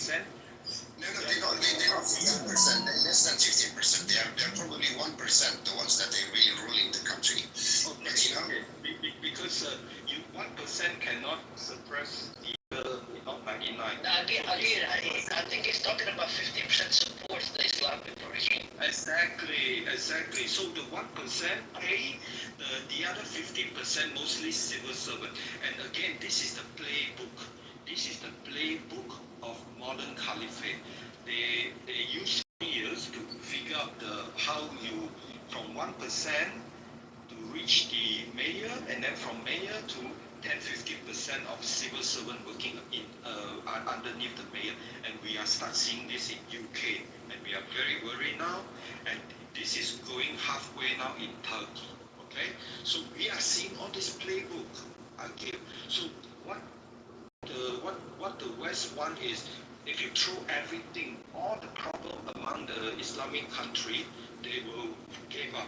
No, they're not 15%, they're less than 15%. They're probably 1%, the ones that are really ruling the country. Okay, but you know, because you 1% cannot suppress the other 99. Again, I think he's talking about 50% support the Islamic regime. Exactly. So the 1% pay the other 50%, mostly civil servant. And again, this is the playbook. This is the playbook of modern caliphate. They use years to figure out how you from 1% to reach the mayor, and then from mayor to 10-15% of civil servant working in underneath the mayor. And we are start seeing this in UK, and we are very worried now. And this is going halfway now in Turkey. Okay, so we are seeing all this playbook again. So what the West want is, if you throw everything, all the problem among the Islamic country, they will give up.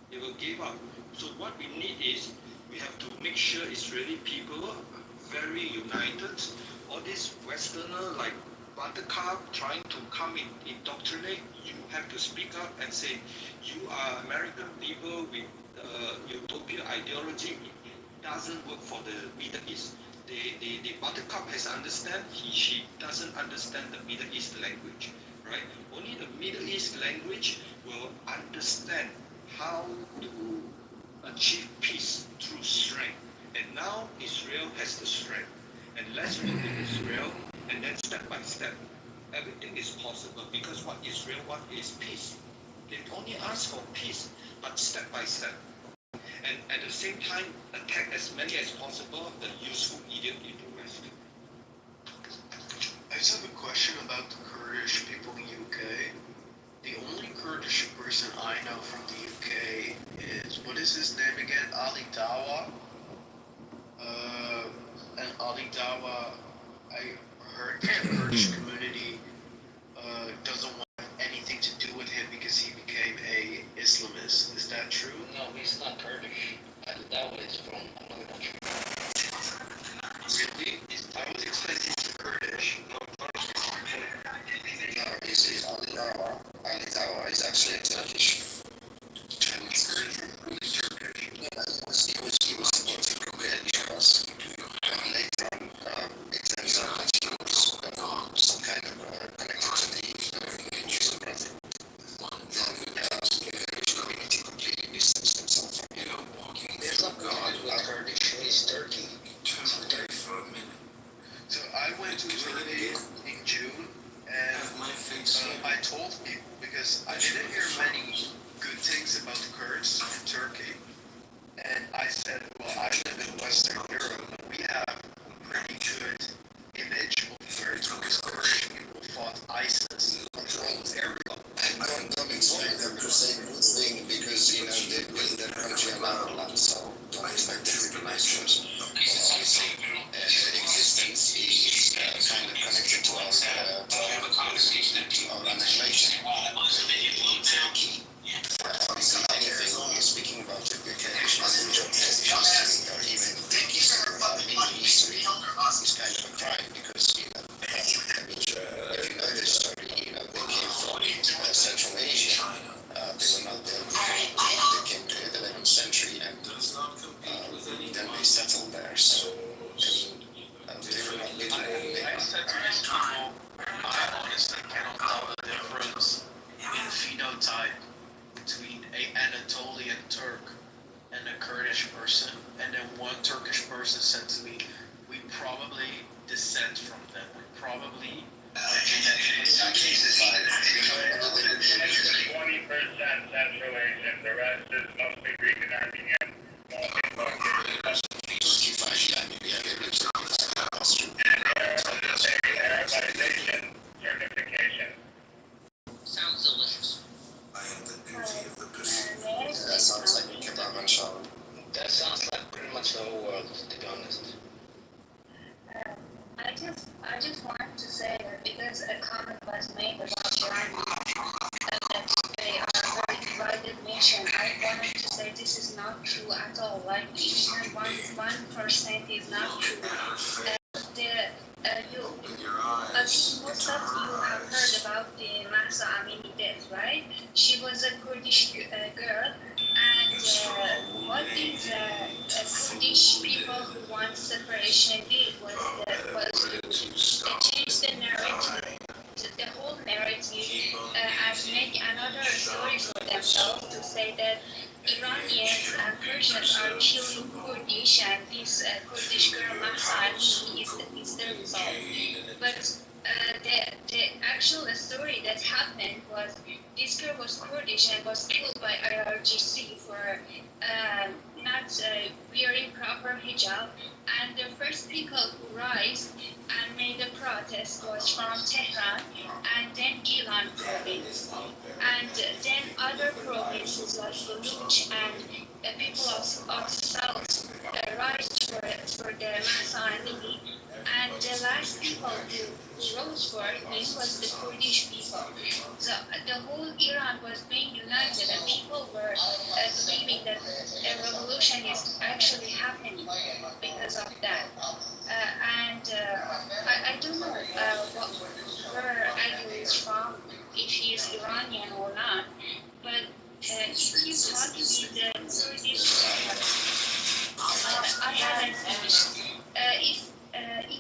They will give up. So what we need is, we have to make sure Israeli people are very united. All these Westerner like Buttercup trying to come in indoctrinate, you have to speak up and say, you are American people with utopia ideology. It doesn't work for the Middle East. The Buttercup has understand, she doesn't understand the Middle East language, right? Only the Middle East language will understand how to achieve peace through strength. And now Israel has the strength. And let's work with Israel, and then step by step, everything is possible, because what Israel wants is peace. They only ask for peace, but step by step. And at the same time, attack as many as possible of the useful idiot in the West. I just have a question about the Kurdish people in the UK. The only Kurdish person I know from the UK is, what is his name again? Ali Dawa. And Ali Dawa, I heard the Kurdish community doesn't want anything to do with him because he became a Islamist. Is that true? No, he's not Kurdish. That was from another country. Really? I was expecting he's Kurdish. no, he's Ali Dawa is actually a Turkish. Yeah, he was supposed to go ahead and us. Later on, it turns out that he was some kind of connected to the Jews and Brotherhood. Then the Kurdish community completely distanced themselves from him. There's nothing to do with Kurdish. He's Turkey. So I went to Turkey in June, and I told people, because I didn't hear many good things about the Kurds in Turkey, and I said, well, I live in Western Europe, and we have a pretty good image of the Kurds, because Kurdish people fought ISIS. Don't expect them to say good thing, because they build their country on our land, so don't expect them to be nice to us. Obviously, their existence is kind of connected to our annihilation. Turkey, anything speaking about the Kurdish language or history, or even thinking about Middle history, is kind of a crime, because if you know this story, they came from Central Asia. They were not there. They came to the 11th century, and then they settled there. So they were not living there. I said to these people, I honestly cannot tell the difference in phenotype between an Anatolian Turk and a Kurdish person. And then one Turkish person said to me, we probably descend from them. We probably genetically. 20% Central Asian, the rest is mostly Greek and Armenian. Arabization certification. Sounds delicious. I am the beauty of the Pacific. That sounds like a kebab and shawarma. That sounds like pretty much the whole world, to be honest. I just wanted to say that because a comment was made about Iran and that they are a very divided nation, I wanted to say this is not true at all. Like even 1% is not true. think most of you have heard about the Mahsa Amini death, right? She was a Kurdish girl, and what these Kurdish people who want separation did was they changed the narrative, the whole narrative, and make another story for themselves to say that Iranians and Persians are killing Kurdish, and this Kurdish girl Mahsa Amini is the result. But the actual story that happened was this girl was Kurdish and was killed by IRGC for not wearing proper hijab. And the first people who rise and made a protest was from Tehran and then Gilan province. And then other provinces like Baluch and the people of South rise for the Mahsa Amini. And the last people who rose for it was the Kurdish people. So the whole Iran was being united, and people were believing that a revolution is actually happening because of that. I don't know where Agil is from, if he is Iranian or not, but if you talk with the Kurdish, I haven't finished. If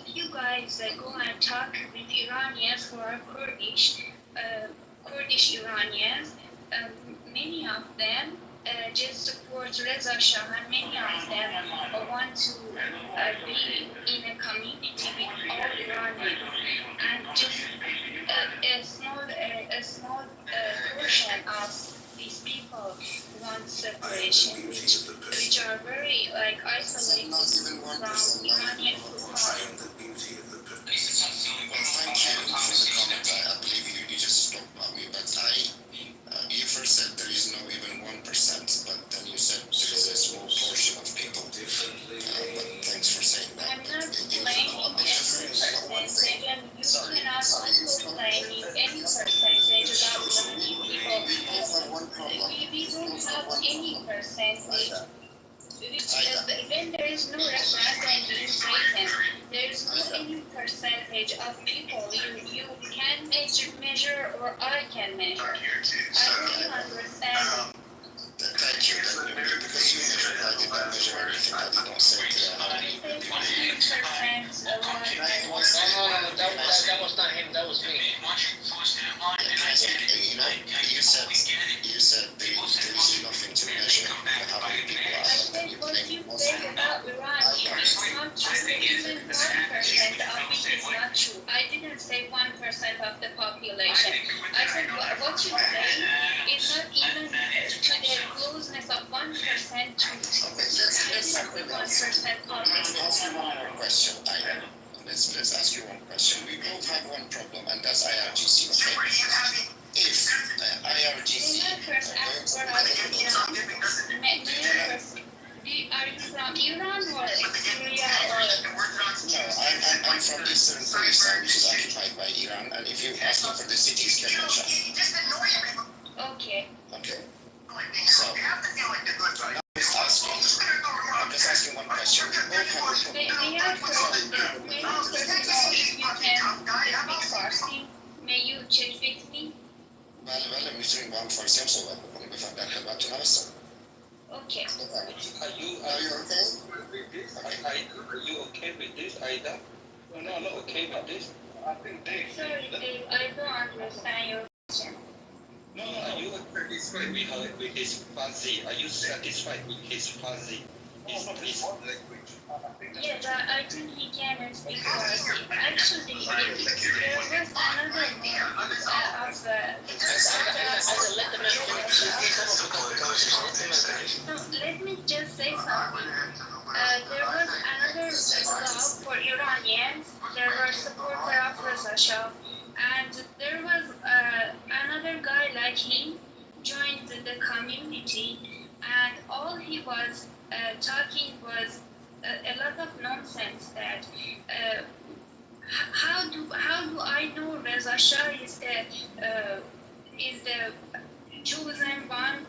you guys go and talk with Iranians who are Kurdish Iranians, many of them just support Reza Shah, and many of them want to be in a community with all Iranians, and just a small portion of these people want separation, which are very like isolated from Iranian society. The beauty of the Well, thank you for the comment. I believe you just spoke about me, but you first said there is no even 1%, but then you said there is a small portion of people. But thanks for saying that. I'm not blaming any percentage, and you cannot also blame any percentage about Iranian people. We both have one problem. We don't have any percentage. When there is no referendum being taken, there is no any percentage of people you can measure or I can measure. I don't understand. Thank you. Because you measure, I did not measure everything. I did not say how many people. 15% No, that was not him, that was me. You said there is nothing to measure how many people I are. said what you said about Iran is not true. Even 1% of it is not true. I didn't say 1% of the population. I said what you say is not even to the closeness of 1% to exactly 1% population. Ask you one more question, Ida. Let's ask you one question. We both have one problem, and that's IRGC. Okay? If IRGC Are you from Iran or Syria or? No, I'm from Eastern Kurdistan, which is occupied by Iran, and if you ask me for the cities, Kermanshah. Okay. Okay. So, I'm just asking one question. We both have a May problem. I first know if you can speak Farsi? May you check with me? ولا بنشتري معاهم فارسي وصوت بكون بفهم الخدمات تنافسها. Okay. Are you okay? with this? Are you okay with this, Ida? No, not okay with this. I think Sorry, Dave, I don't understand your question. No, are you satisfied with his Farsi? Are you satisfied with his Farsi? Please. Yes, I think he can speak Farsi. Actually, there was another name of Let the man finish. No, let me just say something. There was another law for Iranians. There were supporters of Reza Shah, and there was another guy like him joined the community, and all he was talking was a lot of nonsense. That how do I know Reza Shah is the chosen one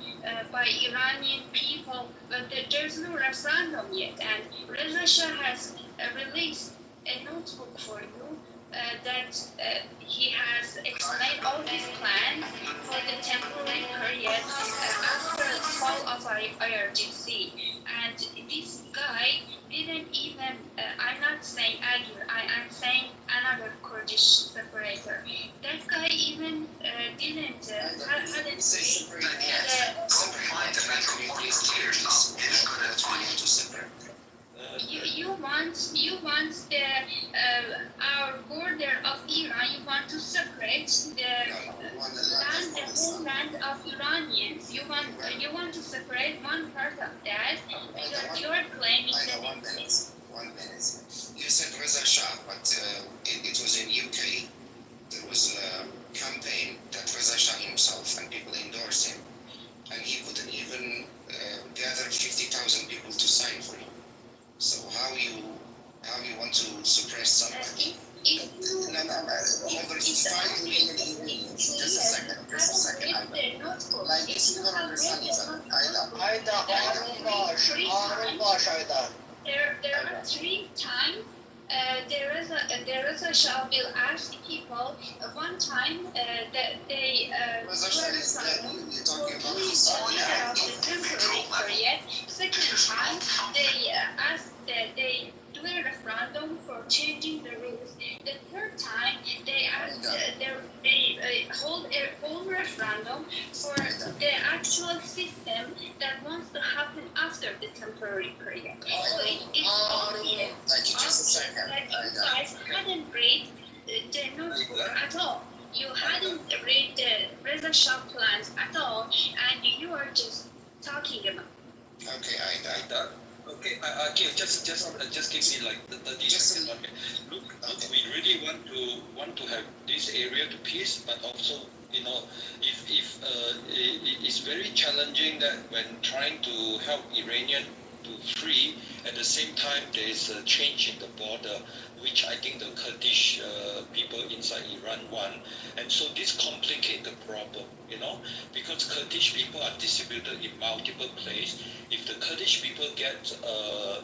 by Iranian people, but there's no referendum yet. And Reza Shah has released a notebook for you that he has explained all these plans for the temporary period after the fall of IRGC. And this guy didn't even, I'm not saying Agir, I'm saying another Kurdish separator. That guy even hadn't Say separate. you want the our border of Iran. You want to separate the whole land of Iranians. You want to separate one part of that because you're claiming that One minute. You said Reza Shah, but it was in UK. There was a campaign that Reza Shah himself and people endorsed him, and he couldn't even gather 50,000 people to sign for him. So how you want to suppress somebody? No, over 5 million Iranians. Just a second. Like this, you don't understand each other. There are 3 times. There is a Shah will ask people one time that they Reza Shah is you're talking about the temporary period. Second time they ask that they do a referendum for changing the rules. The third time they ask they hold a whole referendum for the actual system that wants to happen after the temporary period. So it's obvious just a second. that you guys hadn't read the notebook at all. You hadn't read the Reza Shah plans at all, and you are just talking about. Okay, I Okay, Akil, just give me like the 30 seconds. Okay. Look, we really want to have this area to peace, but also, you know, if it's very challenging that when trying to help Iranian to free, at the same time there is a change in the border, which I think the Kurdish people inside Iran want, and so this complicates the problem, you know, because Kurdish people are distributed in multiple places. If the Kurdish people get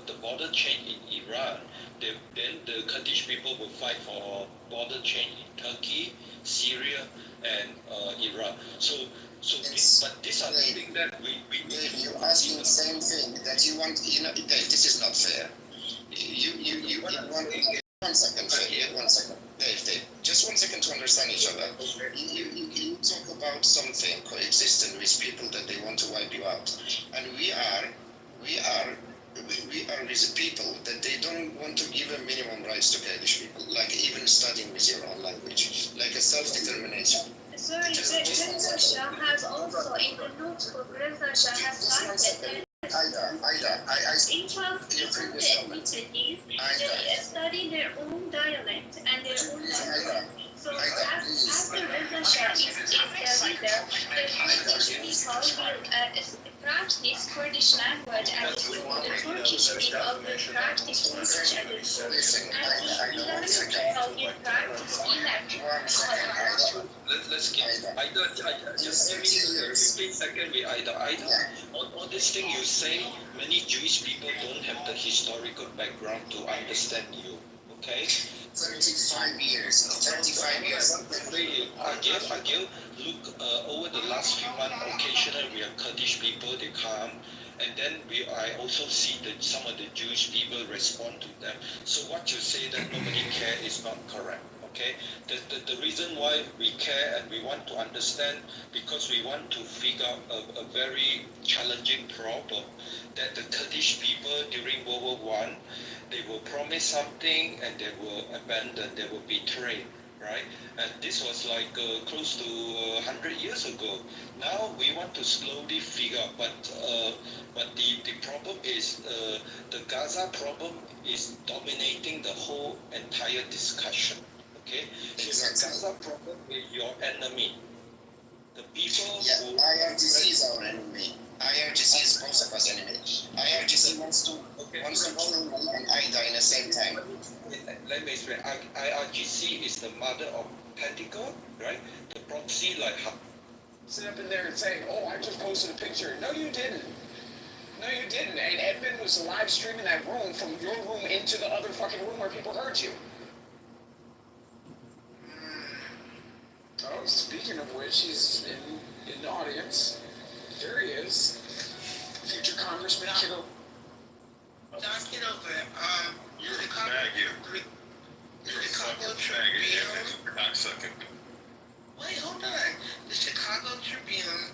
the border change in Iran, then the Kurdish people will fight for border change in Turkey, Syria, and Iraq. So but these are the things that we Dave, you asking the same thing that you want. You know, Dave, this is not fair. You want. 1 second, Dave. 1 second, Dave. Just 1 second to understand each other. You talk about something coexisting with people that they want to wipe you out, and we are with people that they don't want to give a minimum rights to Kurdish people, like even studying with your own language, like a self-determination. Sorry, Reza Shah has also in the notebook. Reza Shah has cited Aida, each of the entities they study their own dialect and their own language. So after Reza Shah is the leader, the Kurdish people will practice Kurdish language at the school. The Turkish people will practice Turkish at the school. And the Iranian people will practice Iraqi. Let's get Aida. Just give me a 15 seconds with Aida. All this thing you say, many Jewish people don't have the historical background to understand you. Okay? 35 years. Agil, look, over the last few months, occasionally we have Kurdish people, they come, and then I also see that some of the Jewish people respond to them. So what you say that nobody care is not correct. Okay, the reason why we care and we want to understand, because we want to figure out a very challenging problem that the Kurdish people during World War I, they will promise something and they will abandon, they will betray, right? And this was like close to 100 years ago. Now we want to slowly figure out, but the problem is the Gaza problem is dominating the whole entire discussion. Okay, so the Gaza problem is your enemy. The people who IRGC is our enemy. IRGC is both of us enemy. IRGC wants to kill me and Aida in the same time. Let me explain. IRGC is the mother of Pentagon, right? The proxy like sit up in there and say, "Oh, I just posted a picture." No, you didn't. No, you didn't. And Edmund was live streaming that room from your room into the other fucking room where people heard you. speaking of which, he's in the audience. There he is. Future Congressman Kitover. John Kitover, You're a faggot. You're a fucking faggot. You're a cocksucker. Wait, hold on. The Chicago Tribune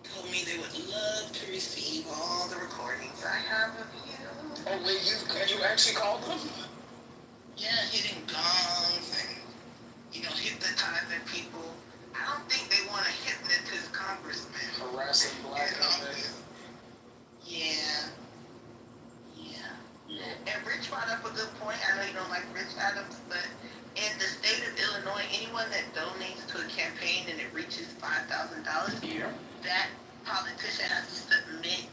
told me they would love to receive all the recordings I have of you. Oh wait, you actually called them? Yeah, hitting gongs and, hypnotizing people. I don't think they want a hypnotist congressman. Harassing black women. Yeah. And Rich brought up a good point. I know you don't like Rich Adams, but in the state of Illinois, anyone that donates to a campaign and it reaches $5,000, that politician has to submit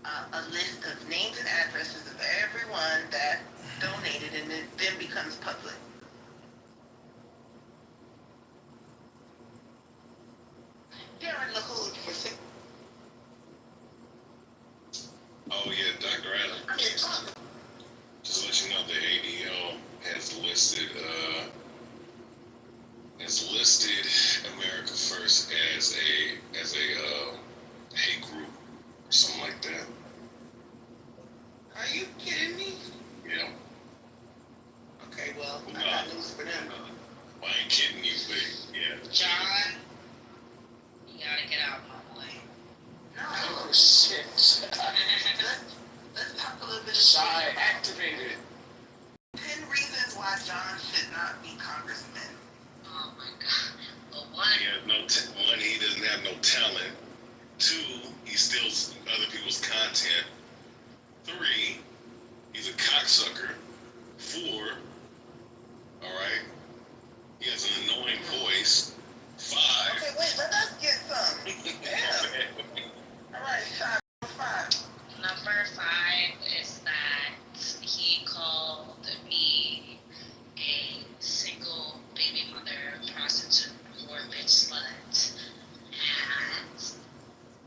a list of names and addresses of everyone that donated, and it then becomes public. Darren LaHood for six. Oh yeah, Dr. Adams. Just let you know the ADL has listed America First as a hate group or something like that. Are you kidding me? Yeah. Okay, well, No. I got news for them. I ain't kidding you, but yeah. John, you gotta get out, my boy. No. Oh shit. Let's talk a little bit of Shy activated. 10 reasons why John should not be congressman. Oh my God. Well, one, He has one, he doesn't have no talent. 2, he steals other people's content. 3, he's a cocksucker. 4, all right, he has an annoying voice. 5. okay, wait, let us get some. Damn. All right, shot 5. Number 5 is that he called me a single baby mother, prostitute, whore, bitch, slut, and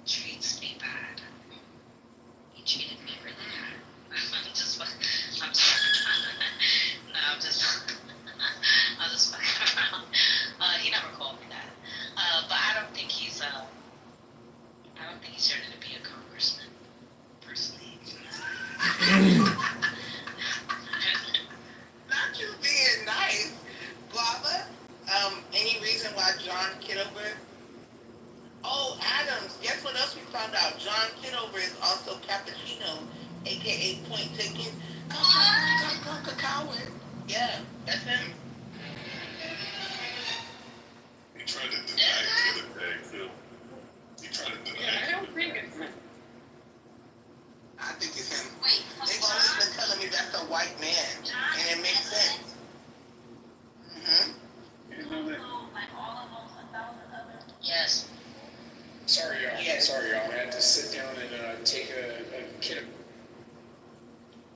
treats me bad. He treated me really bad. I'm just fucking around. He never called me that. But I don't think he's ready to be a congressman, personally. Not you being nice, Guava. Any reason why John Kitover? Oh, Adams, guess what else we found out? John Kitover is also Cappuccino, aka Point Taken. Coward. Yeah, that's him. He tried to deny it the other day, too. He tried to deny it. I don't think it's him. I think it's him. They've always been telling me that's a white man, and it makes sense. Mm-hmm. Yes. Sorry, y'all. Yes. Sorry, y'all. I had to sit down and take a kid.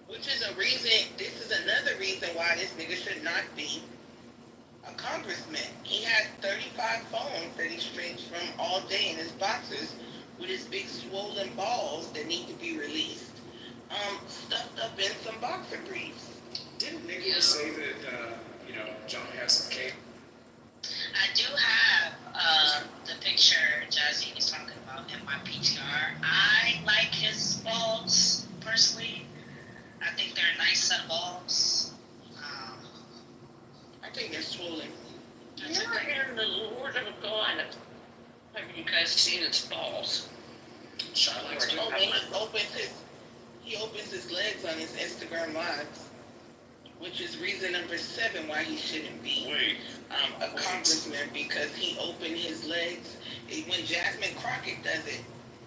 Which is a reason, this is another reason why this nigga should not be a congressman. He has 35 phones that he strings from all day in his boxes with his big swollen balls that need to be released. Stuffed up in some boxer briefs. Didn't Nicholas say that, John has some cake? I do have the picture Jazzy was talking about in my PTR. I like his balls, personally. I think they're a nice set of balls. I think they're swollen. You're in the Lord of God. Have you guys seen its balls? Oh, when he opens his legs on his Instagram lives, which is reason number 7 why he shouldn't be a congressman, because he opened his legs. When Jasmine Crockett does it,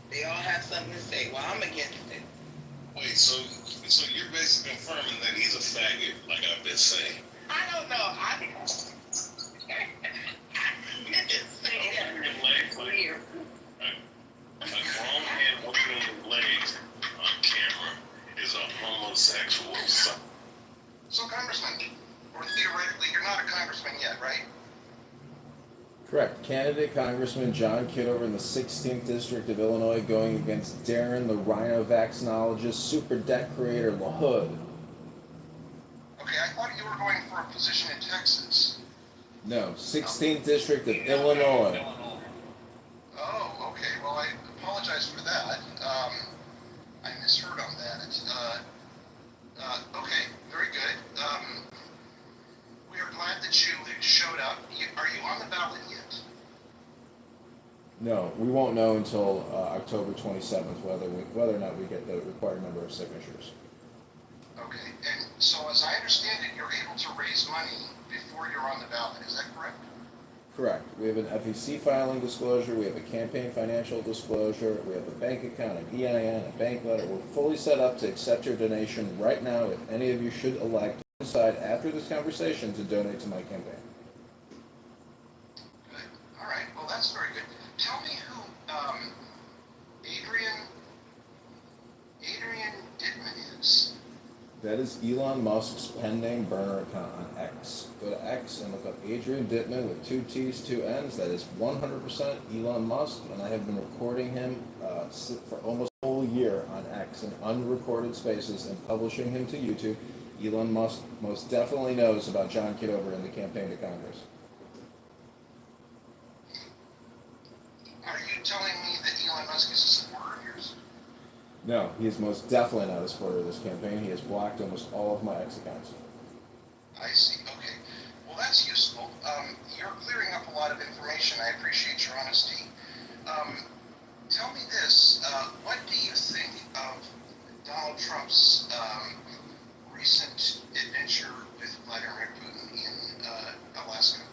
they all have something to say. Well, I'm against it. Wait, so you're basically confirming that he's a faggot, like I've been saying? I don't know. I didn't say that. A grown man opening his legs on camera is a homosexual. So, Congressman, or theoretically, you're not a congressman yet, right? Correct. Candidate Congressman John Kitover in the 16th District of Illinois going against Darren, the rhino vaccinologist, super debt creator, LaHood. Okay, I thought you were going for a position in Texas. No, 16th District of Illinois. Oh, okay. Well, I apologize for that. I misheard on that. Okay, very good. We are glad that you showed up. Are you on the ballot yet? No, we won't know until October 27th whether or not we get the required number of signatures. Okay, and so as I understand it, you're able to raise money before you're on the ballot. Is that correct? Correct. We have an FEC filing disclosure, we have a campaign financial disclosure, we have a bank account, an EIN, a bank letter. We're fully set up to accept your donation right now if any of you should elect to decide after this conversation to donate to my campaign. Good. All right. Well, that's very good. Tell me who Adrian Dittman is. That is Elon Musk's pen name burner account on X. Go to X and look up Adrian Dittman with 2 T's, 2 N's. That is 100% Elon Musk, and I have been recording him for almost a whole year on X in unrecorded spaces and publishing him to YouTube. Elon Musk most definitely knows about John Kitover and the campaign to Congress. Are you telling me that Elon Musk is a supporter of yours? No, he is most definitely not a supporter of this campaign. He has blocked almost all of my X accounts. I see. Okay. Well, that's useful. You're clearing up a lot of information. I appreciate your honesty. Tell me this. What do you think of Donald Trump's recent adventure with Vladimir Putin in Alaska?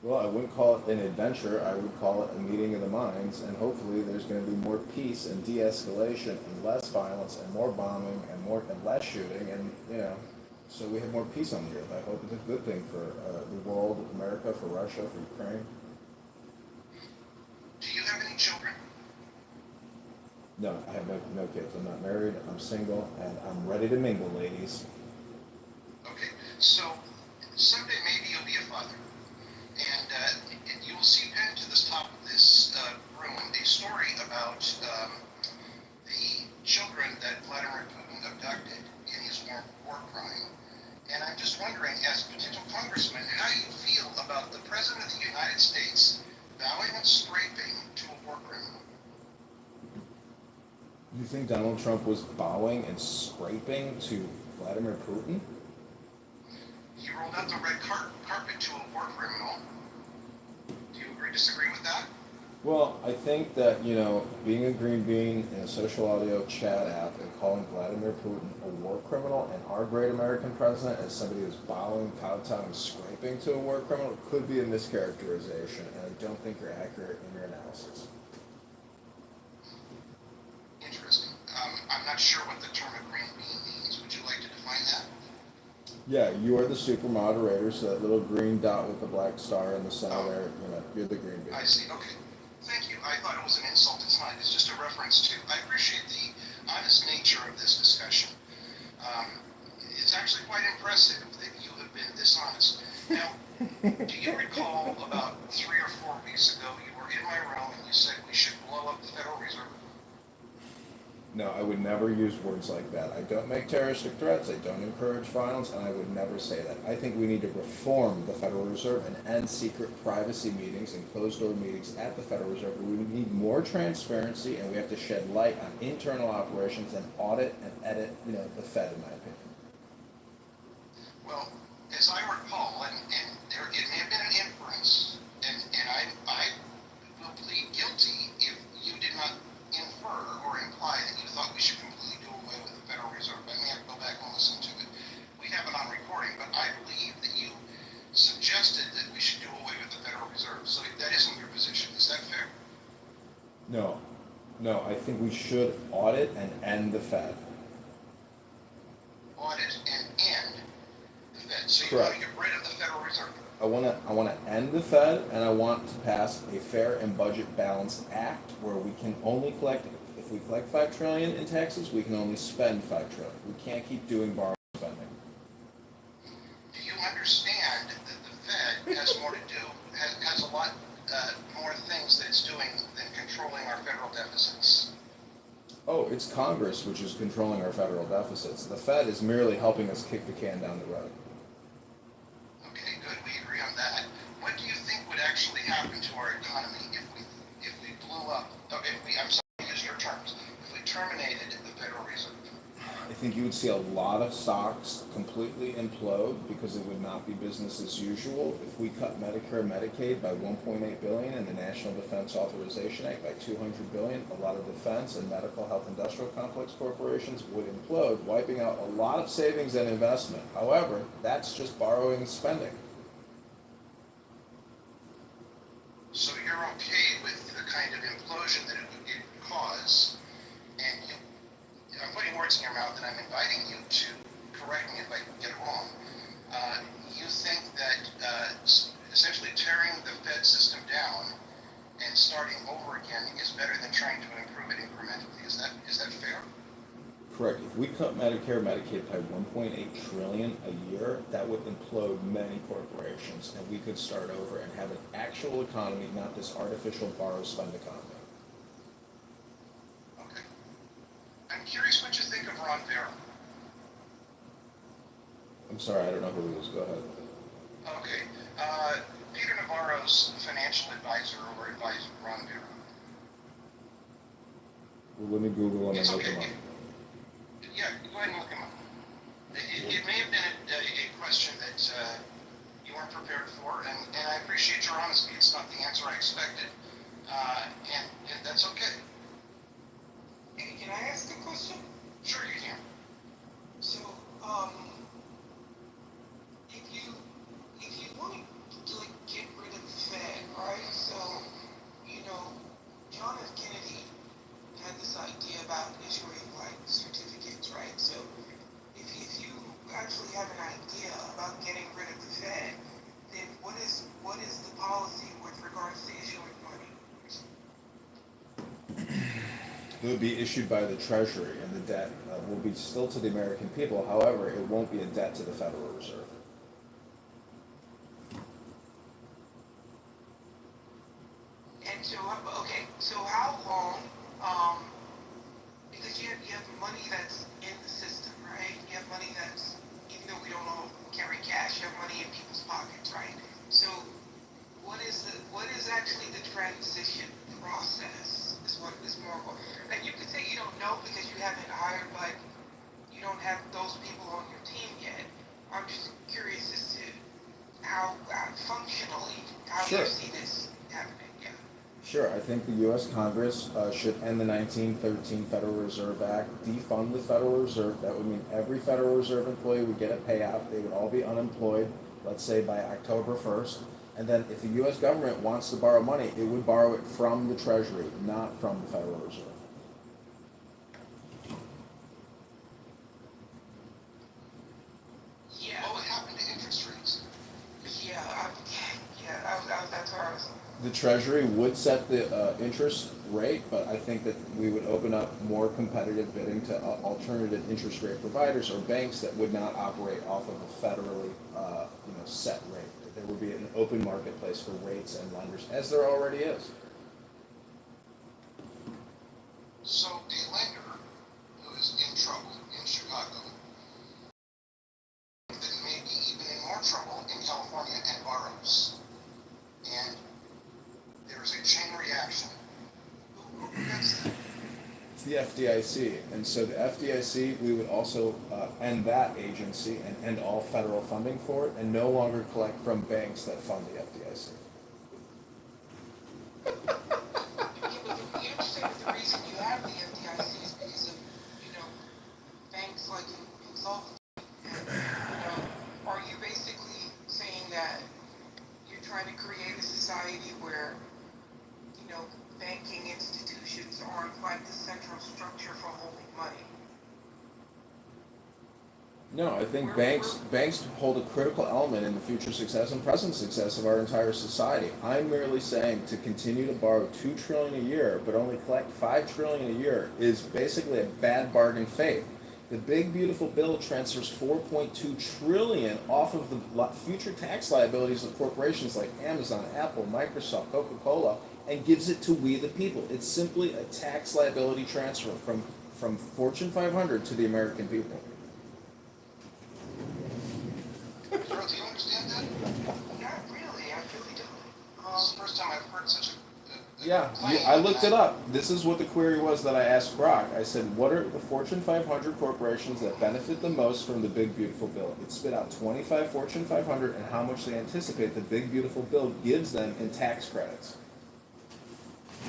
Well, I wouldn't call it an adventure. I would call it a meeting of the minds, and hopefully there's going to be more peace and de-escalation and less violence and more bombing and less shooting, and so we have more peace on the earth. I hope it's a good thing for the world, America, for Russia, for Ukraine. Do you have any children? No, I have no kids. I'm not married. I'm single, and I'm ready to mingle, ladies. Okay. So someday maybe you'll be a father. And you will see pinned to the top of this room a story about the children that Vladimir Putin abducted in his war crime. And I'm just wondering, as a potential congressman, how you feel about the President of the United States bowing and scraping to a war criminal. You think Donald Trump was bowing and scraping to Vladimir Putin? He rolled out the red carpet to a war criminal. Do you agree, disagree with that? Well, I think that, being a green bean in a social audio chat app and calling Vladimir Putin a war criminal and our great American president as somebody who's bowing, kowtowing, scraping to a war criminal could be a mischaracterization, and I don't think you're accurate in your analysis. Interesting. I'm not sure what the term a green bean means. Would you like to define that? Yeah, you are the super moderator, so that little green dot with the black star in the center there, you're the green bean. I see. Okay. Thank you. I thought it was an insult. It's not. It's just a reference to. I appreciate the honest nature of this discussion. It's actually quite impressive that you have been this honest. Now, do you recall about 3 or 4 weeks ago you were in my room and you said we should blow up the Federal Reserve? No, I would never use words like that. I don't make terroristic threats, I don't encourage violence, and I would never say that. I think we need to reform the Federal Reserve and end secret privacy meetings and closed-door meetings at the Federal Reserve. We need more transparency, and we have to shed light on internal operations and audit and edit, the Fed, in my opinion. Well, as I recall, and it may have been an inference, and I will plead guilty if you did not infer or imply that you thought we should completely do away with the Federal Reserve. I may have to go back and listen to it. We have it on recording, but I believe that you suggested that we should do away with the Federal Reserve. So that isn't your position. Is that fair? No, I think we should audit and end the Fed. Audit and end the Fed. So you Correct. want to get rid of the Federal Reserve. I want to end the Fed, and I want to pass a fair and budget balanced act where we can only collect, if we collect $5 trillion in taxes, we can only spend $5 trillion. We can't keep doing borrowing spending. Do you understand that the Fed has more to do, has a lot more things that it's doing than controlling our federal deficits? Oh, it's Congress which is controlling our federal deficits. The Fed is merely helping us kick the can down the road. Okay, good. think you would see a lot of stocks completely implode because it would not be business as usual. If we cut Medicare and Medicaid by 1.8 billion and the National Defense Authorization Act by 200 billion, a lot of defense and medical health industrial complex corporations would implode, wiping out a lot of savings and investment. However, that's just borrowing and spending. So you're okay with the kind of implosion that it would cause, and I'm putting words in your mouth and I'm inviting you to correct me if I get it wrong. You think that essentially tearing the Fed system down and starting over again is better than trying to improve it incrementally. Is that fair? Correct. If we cut Medicare and Medicaid by 1.8 trillion a year, that would implode many corporations, and we could start over and have an actual economy, not this artificial borrow-spend economy. Okay. I'm curious what you think of Ron Vera. I'm sorry, I don't know who he is. Go ahead. Okay. Peter Navarro's financial advisor or advisor, Ron Vera. Well, let me Google him and It's look okay. him up. Yeah, go ahead and look him up. It may have been a question that you weren't prepared for, and I appreciate your honesty. It's not the answer I expected, and that's okay. Hey, can I ask a question? Sure, you can. So, if you want to like get rid of the Fed, right? So, John F. Kennedy had this idea about issuing like certificates, right? So, if you actually have an idea about getting rid of the Fed, then what is the policy with regards to issuing money? It would be issued by the Treasury, and the debt will be still to the American people. However, it won't be a debt to the Federal Reserve. And so, okay, so how long, because you have money that's in the system, right? You have money that's, even though we don't all carry cash, you have money in people's pockets, right? So what is actually the transition process is what is more important. And you could say you don't know because you haven't hired, like, you don't have those people on your team yet. I'm just curious as to how functionally, how Sure. you see this happening. Sure, I think the U.S. Congress should end the 1913 Federal Reserve Act, defund the Federal Reserve. That would mean every Federal Reserve employee would get a payout. They would all be unemployed, let's say by October 1st. And then if the U.S. government wants to borrow money, it would borrow it from the Treasury, not from the Federal Reserve. Yeah. What would happen to interest rates? That's where I was. The Treasury would set the interest rate, but I think that we would open up more competitive bidding to alternative interest rate providers or banks that would not operate off of a federally set rate. There would be an open marketplace for rates and lenders, as there already is. So a lender who is in trouble in Chicago, that may be even in more trouble in California and borrows, and there's a chain reaction. Who prevents that? It's the FDIC, and so the FDIC, we would also end that agency and end all federal funding for it, and no longer collect from banks that fund the FDIC. You understand that the reason you have the FDIC is because of, banks like insolvency. And, are you basically saying that you're trying to create a society where, banking institutions aren't like the central structure for holding money? No, I think banks hold a critical element in the future success and present success of our entire society. I'm merely saying to continue to borrow $2 trillion a year, but only collect $5 trillion a year is basically a bad bargain faith. The big beautiful bill transfers $4.2 trillion off of the future tax liabilities of corporations like Amazon, Apple, Microsoft, Coca-Cola, and gives it to we the people. It's simply a tax liability transfer from Fortune 500 to the American people. Carol, do you understand that? Not really, I really don't. This is the first time I've heard such a Yeah, I looked it up. This is what the query was that I asked Brock. I said, what are the Fortune 500 corporations that benefit the most from the Big Beautiful Bill? It spit out 25 Fortune 500 and how much they anticipate the Big Beautiful Bill gives them in tax credits.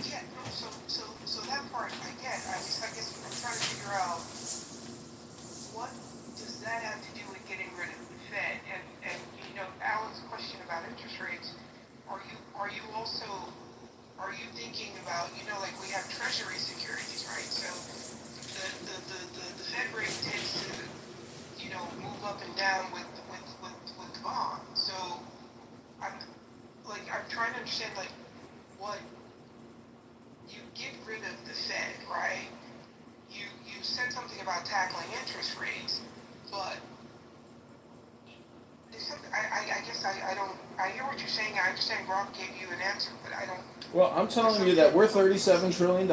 Yeah, no, so that part I get. I guess I'm trying to figure out what does that have to do with getting rid of the Fed? And you know, Alan's question about interest rates. Are you also thinking about, you know, like we have treasury securities, right? So the Fed rate tends to, you know, move up and down with the bond. So I'm trying to understand like what you get rid of the Fed, right? You said something about tackling interest rates, but there's something, I guess I don't, I hear what you're saying. I understand Rob gave you an answer, but I don't. Well, I'm telling you that we're $37 trillion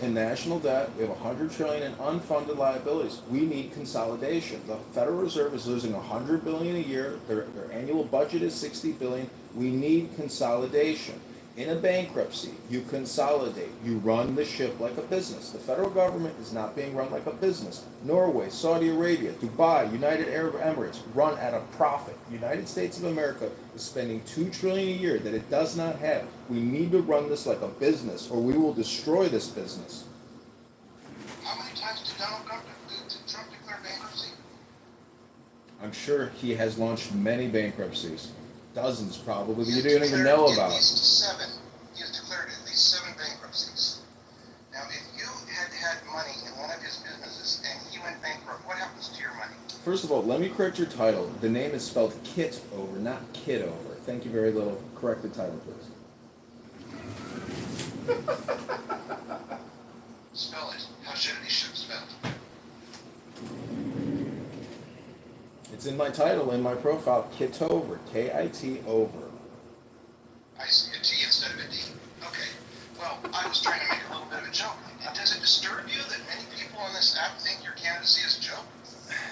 in national debt. We have $100 trillion in unfunded liabilities. We need consolidation. The Federal Reserve is losing $100 billion a year. Their annual budget is $60 billion. We need consolidation. In a bankruptcy, you consolidate. You run the ship like a business. The federal government is not being run like a business. Norway, Saudi Arabia, Dubai, United Arab Emirates run at a profit. The United States of America is spending $2 trillion a year that it does not have. We need to run this like a business, or we will destroy this business. How many times did Trump declare bankruptcy? I'm sure he has launched many bankruptcies. Dozens probably, but you don't even know about. At least 7. He has declared at least 7 bankruptcies. Now, if you had money in one of his businesses and he went bankrupt, what happens to your money? First of all, let me correct your title. The name is spelled Kitover, not Kitover. Thank you very little. Correct the title, please. Spell it. How should it be spelled? It's in my title, in my profile, Kitover, K-I-T over. I see a T instead of a D. Okay. Well, I was trying to make a little bit of a joke. And does it disturb you that many people on this app think your candidacy is a joke?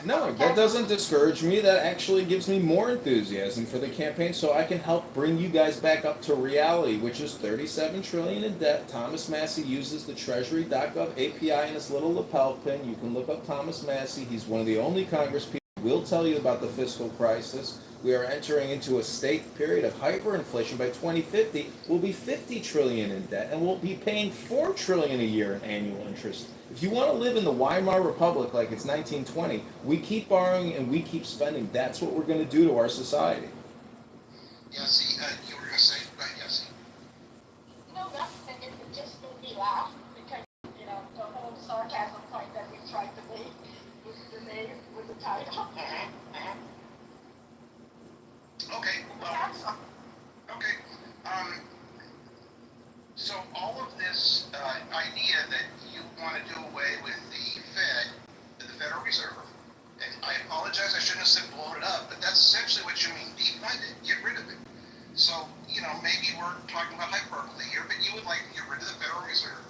No, that doesn't discourage me. That actually gives me more enthusiasm for the campaign so I can help bring you guys back up to reality, which is $37 trillion in debt. Thomas Massey uses the Treasury.gov API in his little lapel pin. You can look up Thomas Massey. He's one of the only congresspeople who will tell you about the fiscal crisis. We are entering into a state period of hyperinflation. By 2050, we'll be $50 trillion in debt, and we'll be paying $4 trillion a year in annual interest. If you want to live in the Weimar Republic like it's 1920, we keep borrowing and we keep spending. That's what we're going to do to our society. Yeah, see, you were going to say, right, yeah, see. No, that's, it just made me laugh because, you know, the whole sarcasm point that we tried to make with the name, with the title. Okay, well, okay. So all of this idea that you want to do away with the Fed, the Federal Reserve, and I apologize, I shouldn't have said blow it up, but that's essentially what you mean, defund it, get rid of it. So, you know, maybe we're talking about hyperbole here, but you would like to get rid of the Federal Reserve.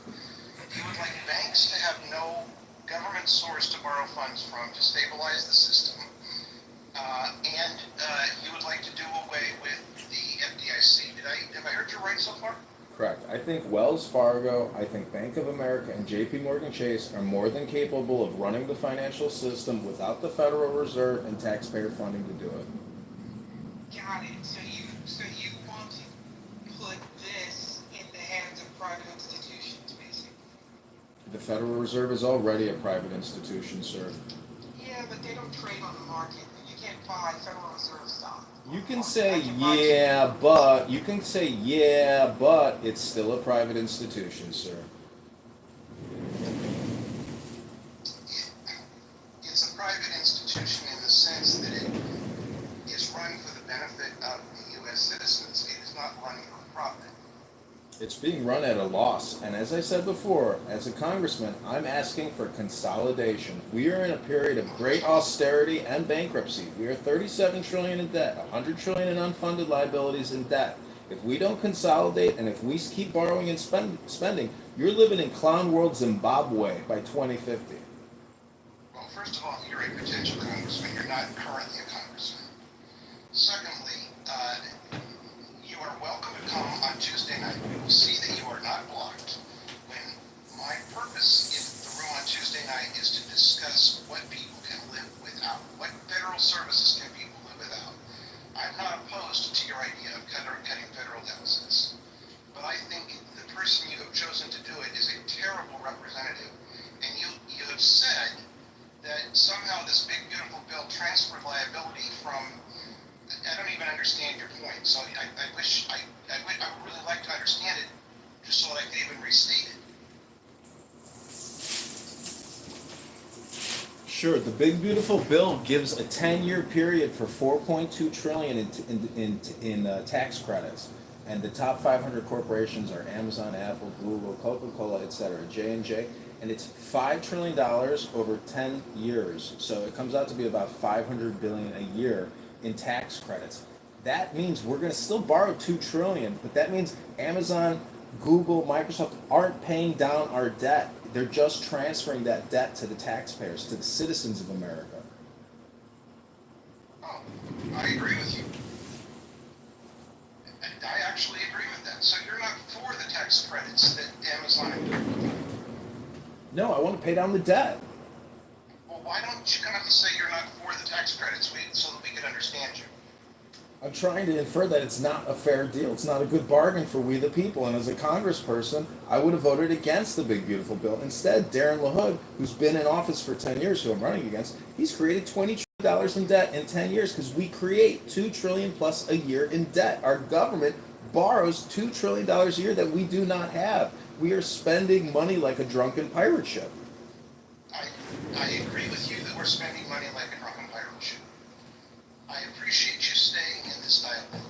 You would like banks to have no government source to borrow funds from to stabilize the system. And you would like to do away with the FDIC. Have I heard you right so far? Correct. I think Wells Fargo, I think Bank of America, and JP Morgan Chase are more than capable of running the financial system without the Federal Reserve and taxpayer funding to do it. Got it. So you want to put this in the hands of private institutions, basically. The Federal Reserve is already a private institution, sir. Yeah, but they don't trade on the market. You can't buy Federal Reserve stock. You can say yeah, but it's still a private institution, sir. It's a private institution in the sense that it is run for the benefit of the U.S. citizens. It is not run for profit. It's being run at a loss, and as I said before, as a congressman, I'm asking for consolidation. We are in a period of great austerity and bankruptcy. We are $37 trillion in debt, $100 trillion in unfunded liabilities in debt. If we don't consolidate and if we keep borrowing and spending, you're living in clown world Zimbabwe by 2050. Well, first of all, you're a potential congressman. You're not currently a congressman. Secondly, you are welcome to come on Tuesday night. We will see that you are not opposed to your idea of cutting federal deficits. But I think the person you have chosen to do it is a terrible representative. And you have said that somehow this big beautiful bill transferred liability from, I don't even understand your point. So I would really like to understand it just so that I could even restate it. Sure, the big beautiful bill gives a 10-year period for 4.2 trillion in tax credits, and the top 500 corporations are Amazon, Apple, Google, Coca-Cola, etc., J&J, and it's $5 trillion over 10 years. So it comes out to be about 500 billion a year in tax credits. That means we're going to still borrow 2 trillion, but that means Amazon, Google, Microsoft aren't paying down our debt. They're just transferring that debt to the taxpayers, to the citizens of America. Oh, I agree with you. I actually agree with that. So you're not for the tax credits that Amazon and Google. No, I want to pay down the debt. Well, why don't you come out and say you're not for the tax credits so that we can understand you? I'm trying to infer that it's not a fair deal. It's not a good bargain for we the people. And as a congressperson, I would have voted against the big beautiful bill. Instead, Darren LaHood, who's been in office for 10 years, who I'm running against, he's created $20 trillion in debt in 10 years because we create $2 trillion plus a year in debt. Our government borrows $2 trillion a year that we do not have. We are spending money like a drunken pirate ship. I agree with you that we're spending money like a drunken pirate ship. I appreciate you staying in this dialogue.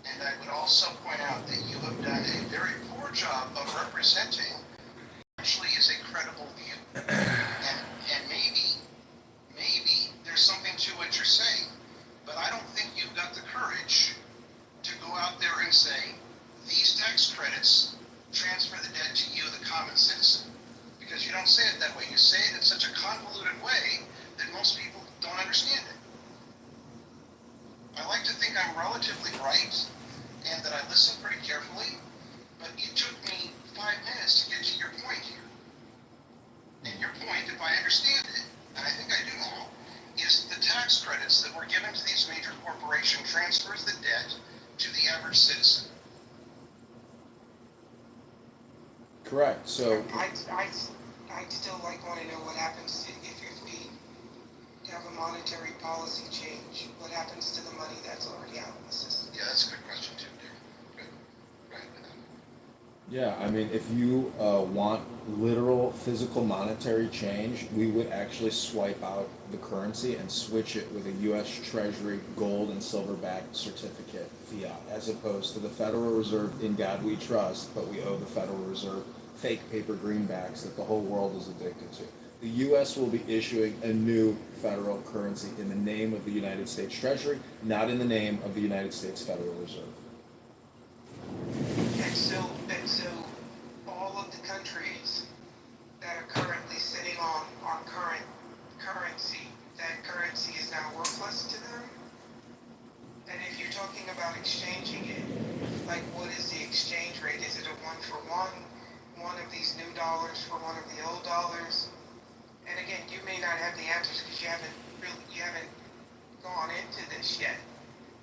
And I would also point out that you have done a very poor job of representing what actually is a credible view. And maybe there's something to what you're saying, but I don't think you've got the courage to go out there and say, these tax credits transfer the debt to you, the common citizen. Because you don't say it that way. You say it in such a convoluted way that most people don't understand it. I like to think I'm relatively right and that I listen pretty carefully, but it took me 5 minutes to get to your point here. And your point, if I understand it, and I think I do now, is the tax credits that were given to these major corporations transfers the debt to the average citizen. Correct. So I'd still want to know what happens if we have a monetary policy change. What happens to the money that's already out in the system? Yeah, that's a good question too, Dick. Right. yeah, I mean, if you want literal physical monetary change, we would actually swipe out the currency and switch it with a U.S. Treasury gold and silver-backed certificate fiat, as opposed to the Federal Reserve in God we trust, but we owe the Federal Reserve fake paper greenbacks that the whole world is addicted to. The U.S. will be issuing a new federal currency in the name of the United States Treasury, not in the name of the United States Federal Reserve. And so all of the countries that are currently sitting on our current currency, that currency is now worthless to them? And if you're talking about exchanging it, what is the exchange rate? Is it a one for one of these new dollars for one of the old dollars? And again, you may not have the answers because you haven't gone into this yet.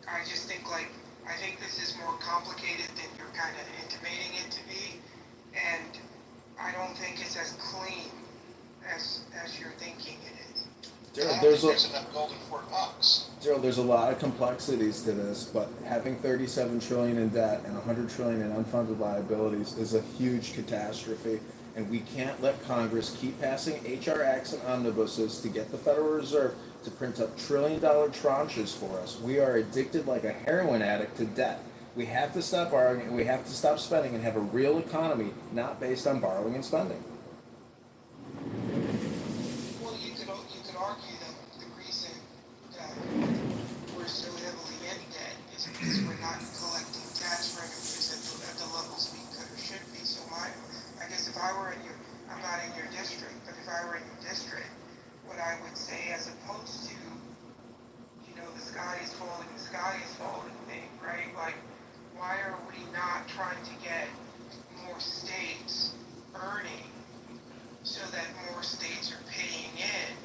I just think I think this is more complicated than you're kind of intimating it to be, and I don't think it's as clean as you're thinking it is. There's enough gold in Fort Knox. There's a lot of complexities to this, but having 37 trillion in debt and 100 trillion in unfunded liabilities is a huge catastrophe, and we can't let Congress keep passing HR acts and omnibuses to get the Federal Reserve to print up trillion-dollar tranches for us. We are addicted like a heroin addict to debt. We have to stop borrowing and we have to stop spending and have a real economy, not based on borrowing and spending. Well, you could argue that the reason that we're so heavily in debt is because we're not collecting tax revenues at the levels we could or should be. So I guess if I were I'm not in your district, but if I were in your district, what I would say, as opposed to, the sky is falling thing, right? Why are we not trying to get more states earning so that more states are paying in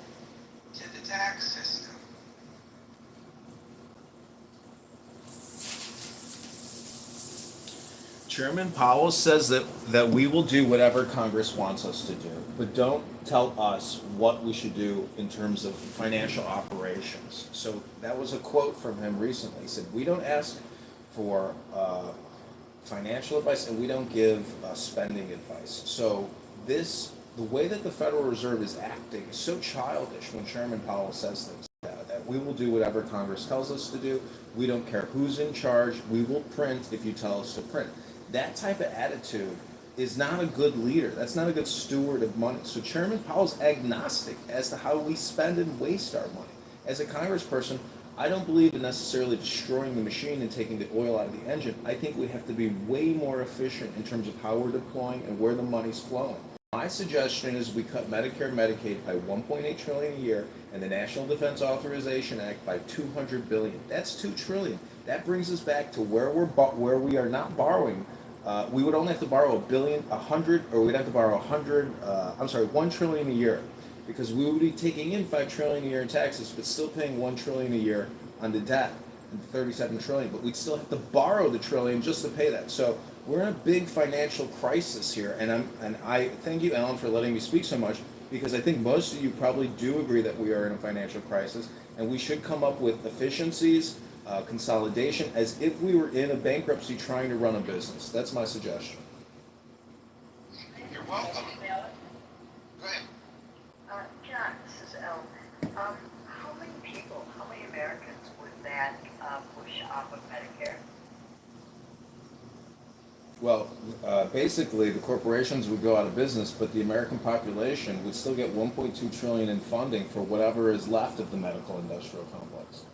to the tax system? Chairman Powell says that we will do whatever Congress wants us to do, but don't tell us what we should do in terms of financial operations. So that was a quote from him recently. He said, we don't ask for financial advice and we don't give spending advice. So the way that the Federal Reserve is acting is so childish when Chairman Powell says things like that we will do whatever Congress tells us to do. We don't care who's in charge. We will print if you tell us to print. That type of attitude is not a good leader. That's not a good steward of money. So Chairman Powell's agnostic as to how we spend and waste our money. As a congressperson, I don't believe in necessarily destroying the machine and taking the oil out of the engine. I think we have to be way more efficient in terms of how we're deploying and where the money's flowing. My suggestion is we cut Medicare and Medicaid by 1.8 trillion a year and the National Defense Authorization Act by 200 billion. That's 2 trillion. That brings us back to where we are not borrowing. We would only have to borrow we'd have to borrow 1 trillion a year, because we would be taking in 5 trillion a year in taxes, but still paying 1 trillion a year on the debt, and 37 trillion, but we'd still have to borrow the trillion just to pay that. So we're in a big financial crisis here, and I thank you, Alan, for letting me speak so much, because I think most of you probably do agree that we are in a financial crisis, and we should come up with efficiencies, consolidation, as if we were in a bankruptcy trying to run a business. That's my suggestion. You're welcome. Go ahead. John, this is Elle. How many Americans would that push off of Medicare? Well, basically, the corporations would go out of business, but the American population would still get 1.2 trillion in funding for whatever is left of the medical industrial complex.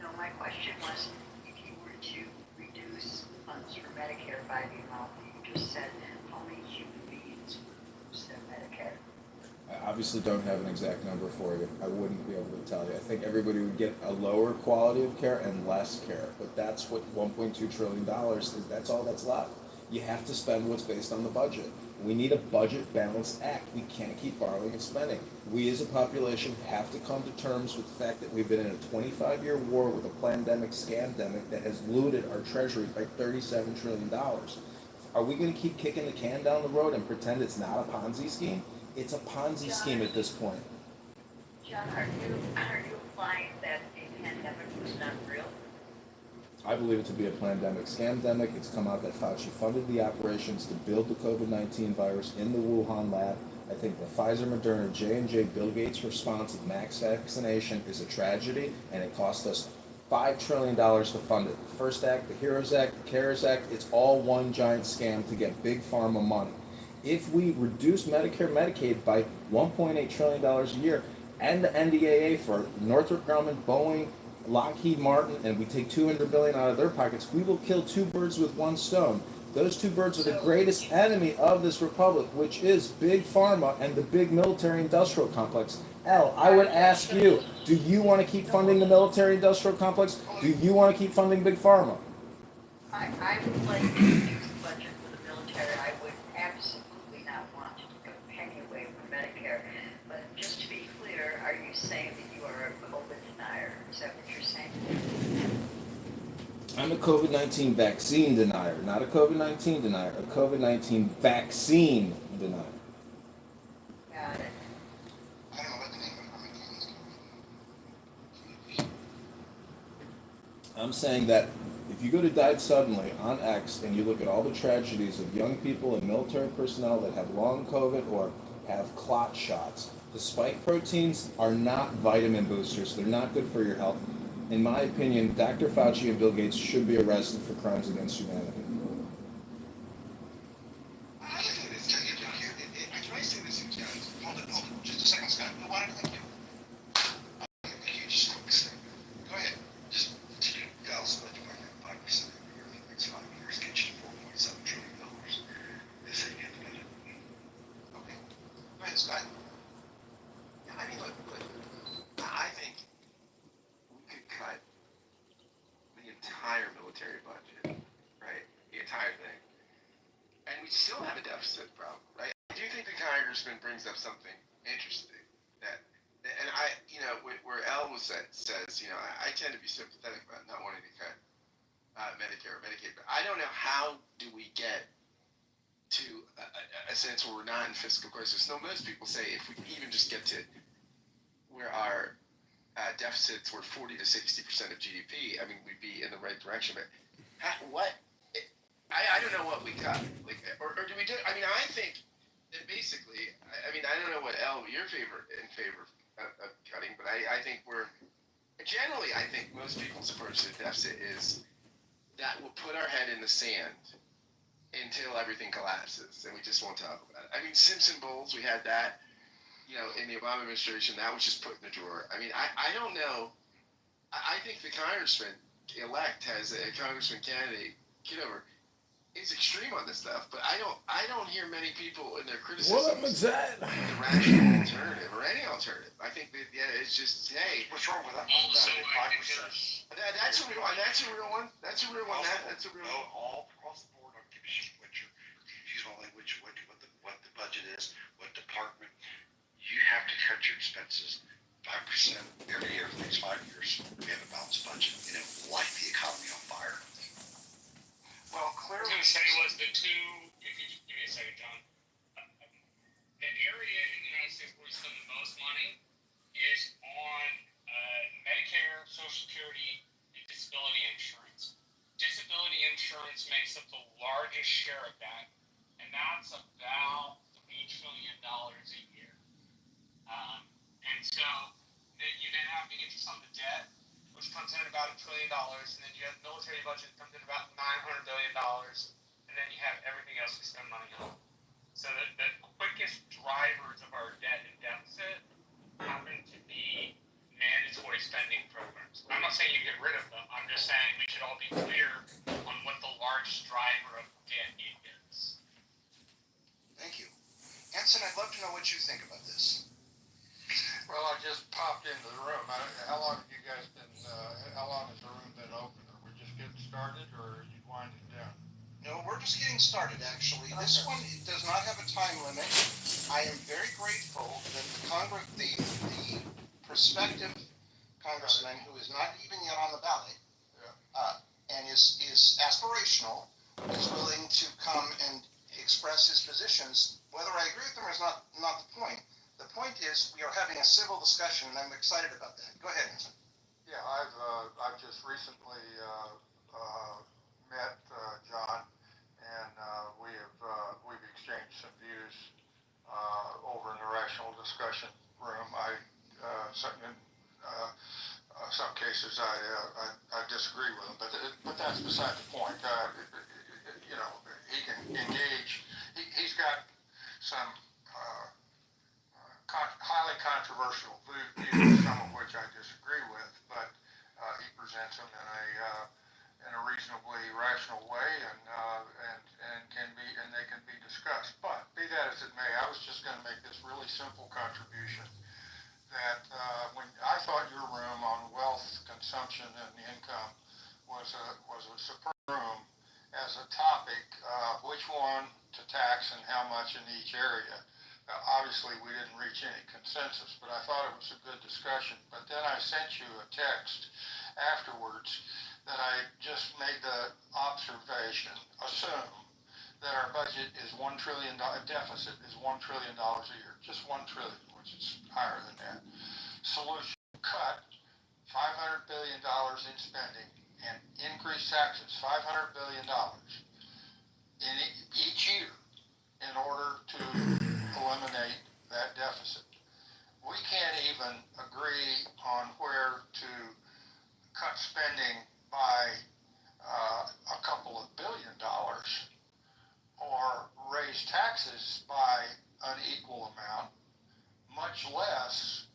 No, my question was, if you were to reduce funds for Medicare by the amount that you just said, how many human beings would lose their Medicare? I obviously don't have an exact number for you. I wouldn't be able to tell you. I think everybody would get a lower quality of care and less care, but that's what $1.2 trillion is. That's all that's left. You have to spend what's based on the budget. We need a budget balanced act. We can't keep borrowing and spending. We as a population have to come to terms with the fact that we've been in a 25-year war with a pandemic scamdemic that has looted our treasury by $37 trillion. Are we going to keep kicking the can down the road and pretend it's not a Ponzi scheme? It's a Ponzi scheme at this point. John, are you implying that the pandemic was not real? I believe it to be a pandemic scamdemic. It's come out that Fauci funded the operations to build the COVID-19 virus in the Wuhan lab. I think the Pfizer, Moderna, J&J, Bill Gates' response of max vaccination is a tragedy, and it cost us $5 trillion to fund it. The First Act, the HEROES Act, the CARES Act, it's all one giant scam to get big pharma money. If we reduce Medicare, Medicaid by $1.8 trillion a year, and the NDAA for Northrop Grumman, Boeing, Lockheed Martin, and we take $200 billion out of their pockets, we will kill 2 birds with 1 stone. Those 2 birds are the greatest enemy of this republic, which is big pharma and the big military-industrial complex. Elle, I would ask you, do you want to keep funding the military-industrial complex? Do you want to keep funding big pharma? I would like to reduce the budget for the military. I would absolutely not want to take a penny away from Medicare. But just to be clear, are you saying that you are a COVID denier? Is that what you're saying? I'm a COVID-19 vaccine denier, not a COVID-19 denier, a COVID-19 vaccine denier. Got it. I don't know what the name of it. I'm saying that if you go to Died Suddenly on X and you look at all the tragedies of young people and military personnel that have long COVID or have clot shots, the spike proteins are not vitamin boosters. They're not good for your health. In my opinion, Dr. Fauci and Bill Gates should be arrested for crimes against humanity. I look at it, can I say this again? Hold it, just a second, Scott. I wanted to thank you. You just quick second. Go ahead. Just I'll split you by 5% over the next 5 years, get you $4.7 trillion. This ain't independent. Okay. Go ahead, Scott. Yeah, I mean, look, I think we could cut the entire military budget, right? The entire thing. And we still have a deficit problem, right? I do think the Congressman brings up something interesting and I, where Elle says, I tend to be sympathetic about not wanting to cut Medicare or Medicaid. But I don't know how do we get to a sense where we're not in fiscal crisis. No, most people say if we can even just get to where our deficits were 40 to 60% of GDP, I mean, we'd be in the right direction. But what? I don't know what we cut. Like, or do we do? I mean, I think that basically, I mean, I don't know what you're in favor of cutting, but I think I think most people's approach to the deficit is that we'll put our head in the sand until everything collapses and we just won't talk about it. I mean, Simpson Bowles, we had that, in the Obama administration, that was just put in the drawer. I mean, I don't know. I think the congressman-elect congressman candidate, Kitover, is extreme on this stuff, but I don't hear many people in their criticisms. What up, Zach? The rational alternative or any alternative. I think that it's just What's wrong with that? Also, I think 5%. That's a real one. That's a real one. That's a real one. That's a real one. All across the board, I'll give you what the budget is, what department. You have to cut your expenses 5% every year for the next 5 years. We have a balanced budget. Light the economy on fire. Well, I clearly. was going to say was the two, if you just give me a second, John. The area in the United States where we spend the most money is on Medicare, Social Security, and disability insurance. Disability insurance makes up the largest share of that, and that's about $3 trillion a year. And so you then have the interest on the debt, which comes in about $1 trillion, and then you have the military budget that comes in about $900 billion, and then you have everything else we spend money on. So the quickest drivers of our debt and deficit happen to be mandatory spending programs. I'm not saying you get rid of them. I'm just saying we should all be clear on what the largest driver of debt is. Thank you. Hanson, I'd love to know what you think about this. Well, I just popped into the room. How long have you guys been, how long has the room been open? Are we just getting started or are you winding down? No, we're just getting started, actually. Okay. This one does not have a time limit. I am very grateful that the prospective congressman, who is not even yet on the ballot, and is aspirational, is willing to come and express his positions. Whether I agree with them is not the point. The point is we are having a civil discussion, and I'm excited about that. Go ahead, Hanson. Yeah, I've just recently met John, and we've exchanged some views over in the rational discussion room. In some cases I disagree with him, but that's beside the point. He can engage. He's got some highly controversial views, some of which I disagree with, but he presents them in a reasonably rational way, and they can be discussed. But be that as it may, I was just going to make this really simple contribution that when I thought your room on wealth, consumption, and income was a superb room as a topic, which one to tax and how much in each area. Obviously, we didn't reach any consensus, but I thought it was a good discussion. But then I sent you a text afterwards that I just made the observation, assume that our budget is $1 trillion, deficit is $1 trillion a year, just $1 trillion, which is higher than that. Solution, cut $500 billion in spending and increase taxes, $500 billion in each year in order to eliminate that deficit. We can't even agree on where to cut spending by a couple of $1 billion or raise taxes by an equal amount, much less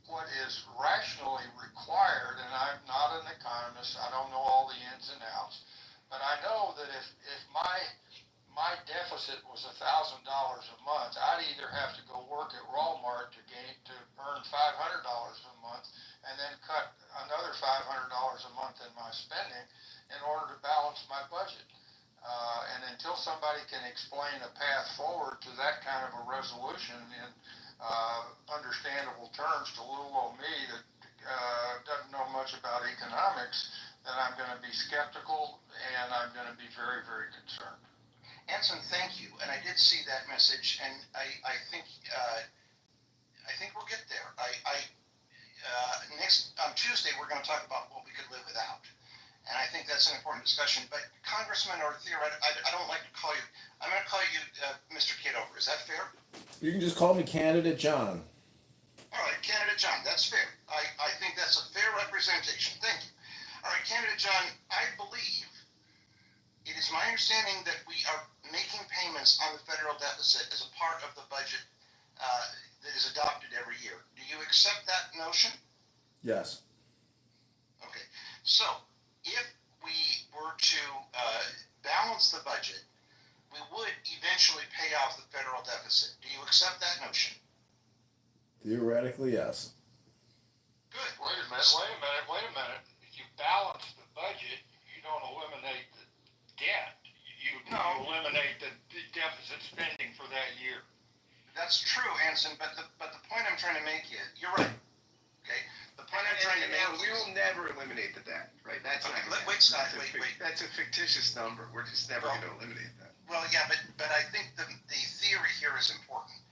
what is rationally required. And I'm not an economist, I don't know all the ins and outs, but I know that if my deficit was $1,000 a month, I'd either have to go work at Walmart to earn $500 a month, and then cut another $500 a month in my spending in order to balance my budget. And until somebody can explain a path forward to that kind of a resolution in understandable terms to little old me that doesn't know much about economics, then I'm going to be skeptical and I'm going to be very, very concerned. Anson, thank you, and I did see that message, and I think we'll get there. Next, on Tuesday, we're going to talk about what we could live without. And I think that's an important discussion. But Congressman, or theoretically, I don't like to call you, I'm going to call you Mr. Kitover. Is that fair? You can just call me Candidate John. All right, Candidate John, that's fair. I think that's a fair representation. Thank you. All right, Candidate John, I believe it is my understanding that we are making payments on the federal deficit as a part of the budget that is adopted every year. Do you accept that notion? Yes. Okay, so if we were to balance the budget, we would eventually pay off the federal deficit. Do you accept that notion? Theoretically, yes. Good. Wait a minute. If you balance the budget, you don't eliminate the debt. You eliminate the deficit spending for that year. That's true, Anson, but the point I'm trying to make is, you're right, okay? The point I'm trying to make is... We will never eliminate the debt, right? That's Okay, not wait, Scott, wait. That's a fictitious number. We're just never going to eliminate that. Well, yeah, but I think the theory here is important.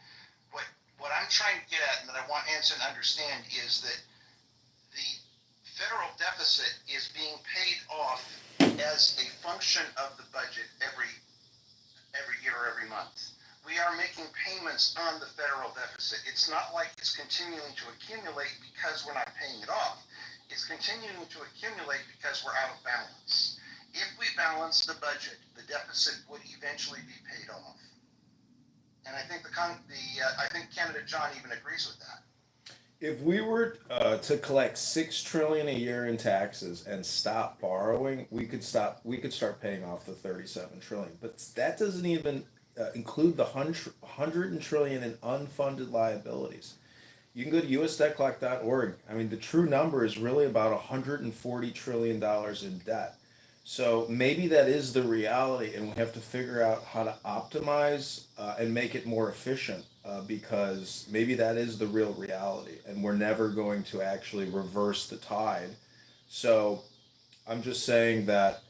What I'm trying to get at, and that I want Anson to understand, is that the federal deficit is being paid off as a function of the budget every year or every month. We are making payments on the federal deficit. It's not like it's continuing to accumulate because we're not paying it off. It's continuing to accumulate because we're out of balance. If we balance the budget, the deficit would eventually be paid off. And I think I think Candidate John even agrees with that. If we were to collect $6 trillion a year in taxes and stop borrowing, we could start paying off the $37 trillion. But that doesn't even include the $100 trillion in unfunded liabilities. You can go to usdebtclock.org. I mean, the true number is really about $140 trillion in debt. So maybe that is the reality, and we have to figure out how to optimize and make it more efficient, because maybe that is the real reality, and we're never going to actually reverse the tide. So I'm just saying that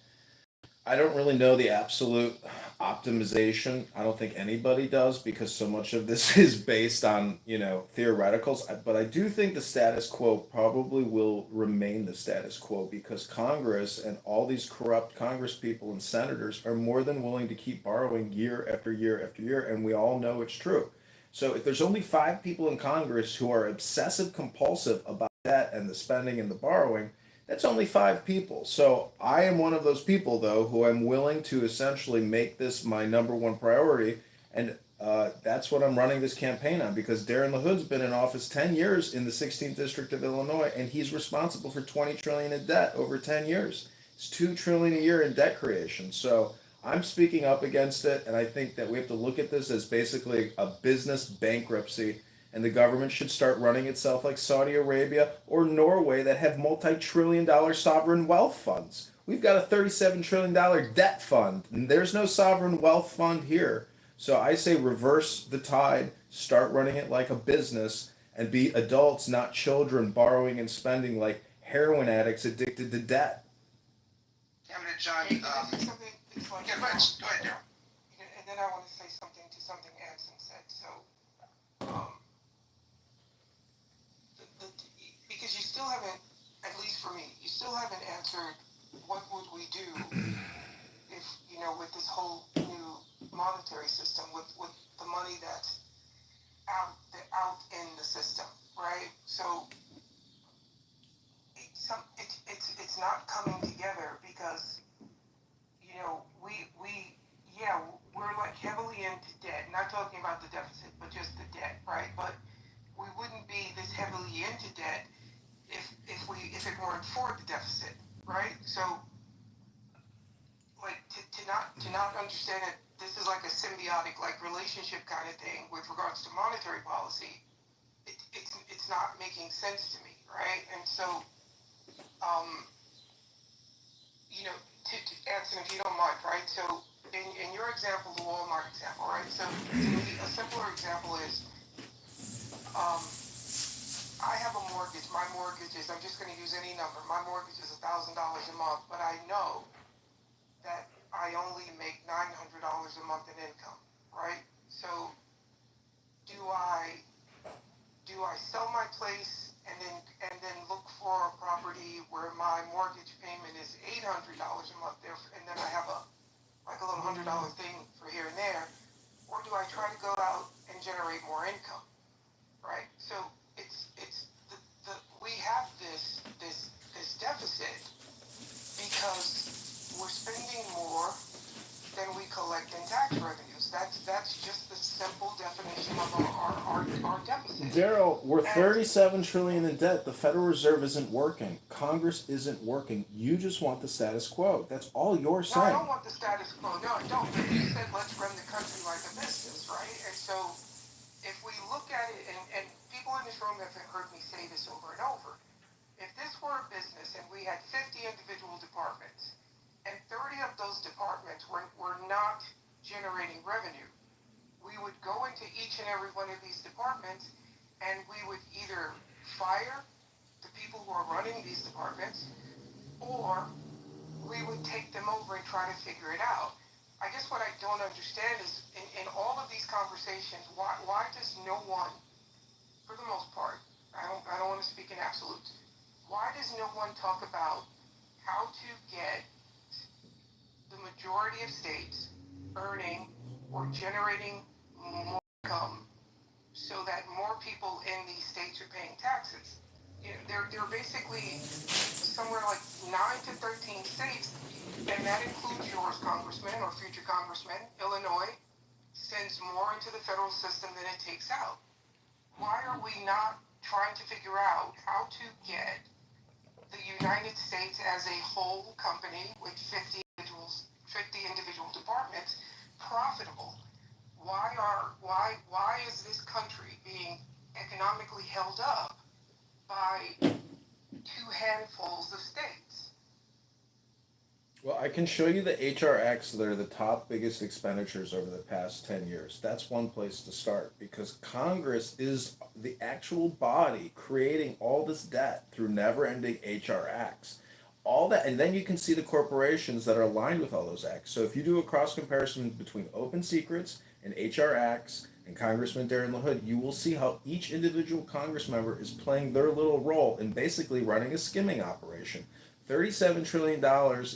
I don't really know the absolute optimization. I don't think anybody does, because so much of this is based on, theoreticals. But I do think the status quo probably will remain the status quo, because Congress and all these corrupt Congress people and senators are more than willing to keep borrowing year after year after year, and we all know it's true. So if there's only 5 people in Congress who are obsessive compulsive about debt and the spending and the borrowing, that's only 5 people. So I am one of those people, though, who I'm willing to essentially make this my number one priority. And that's what I'm running this campaign on, because Darren LaHood's been in office 10 years in the 16th District of Illinois, and he's responsible for $20 trillion in debt over 10 years. It's $2 trillion a year in debt creation. So I'm speaking up against it, and I think that we have to look at this as basically a business bankruptcy, and the government should start running itself like Saudi Arabia or Norway, that have multi-trillion-dollar sovereign wealth funds. We've got a $37 trillion debt fund, and there's no sovereign wealth fund here. So I say reverse the tide, start running it like a business, and be adults, not children, borrowing and spending like heroin addicts addicted to debt. Candidate John, Something, it's like, go ahead, Darryl. and then I want to say something to something Anson said. So, because you still haven't, at least for me, you still haven't answered what would we do if, with this whole new monetary system, with the money that's out in the system, right? So it's not coming together because we're like heavily into debt. Not talking about the deficit, but just the debt, right? But we wouldn't be this heavily into debt if it weren't for the deficit, right? So like to not understand it, this is like a symbiotic like relationship kind of thing with regards to monetary policy. It's not making sense to me, right? And so to Anson, if you don't mind, right? So in your example, the Walmart example, right? So to me, a simpler example is I have a mortgage. My mortgage is, I'm just going to use any number. My mortgage is $1,000 a month, but I know that I only make $900 a month in income, right? So do I sell my place and then look for a property where my mortgage payment is $800 a month there, and then I have a little $100 thing for here and there, or do I try to go out and generate more income, right? So it's we have this deficit because we're spending more than we collect in tax revenues. That's just the simple definition of our deficit. Daryl, we're 37 trillion in debt. The Federal Reserve isn't working. Congress isn't working. You just want the status quo. That's all you're No, I saying. don't want the status quo. No, I don't. But you said let's run the country like a business, right? And so if we look at it, and people in this room have heard me say this over and over, if this were a business and we had 50 individual departments, and 30 of those departments were not generating revenue, we would go into each and every one of these departments and we would either fire the people who are running these departments, or we would take them over and try to figure it out. I guess what I don't understand is in all of these conversations, why does no one, for the most part, I don't want to speak in absolutes, why does no one talk about how to get the majority of states earning or generating more income so that more people in these states are paying taxes? You know, they're basically somewhere like 9 to 13 states, and that includes yours, Congressman, or future Congressman. Illinois sends more into the federal system than it takes out. Why are we not trying to figure out how to get the United States as a whole company with 50 individual departments profitable? Why is this country being economically held up by two handfuls of states? Well, I can show you the HR acts that are the top biggest expenditures over the past 10 years. That's one place to start because Congress is the actual body creating all this debt through never ending HR acts. All that, and then you can see the corporations that are aligned with all those acts. So if you do a cross comparison between open secrets and HR acts and Congressman Darren LaHood, you will see how each individual Congress member is playing their little role in basically running a skimming operation. $37 trillion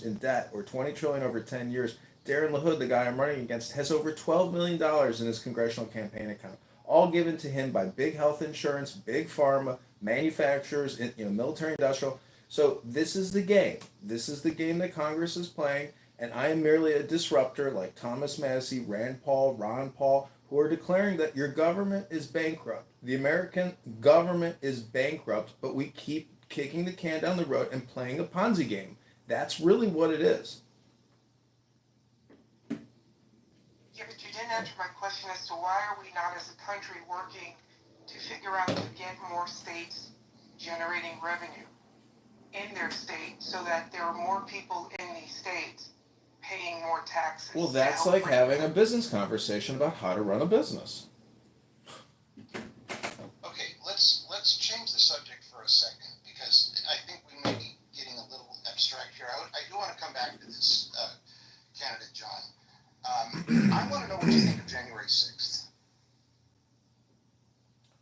in debt, or $20 trillion over 10 years. Darren LaHood, the guy I'm running against, has over $12 million in his congressional campaign account, all given to him by big health insurance, big pharma, manufacturers, military industrial. So this is the game. This is the game that Congress is playing, and I am merely a disruptor like Thomas Massie, Rand Paul, Ron Paul, who are declaring that your government is bankrupt. The American government is bankrupt, but we keep kicking the can down the road and playing a Ponzi game. That's really what it is. Yeah, but you didn't answer my question as to why are we not as a country working to figure out to get more states generating revenue in their state so that there are more people in these states paying more taxes. Well, that's like having a business conversation about how to run a business. Okay, let's change the subject for a second because I think we may be getting a little abstract here. I do want to come back to this candidate, John. I want to know what you think of January 6th.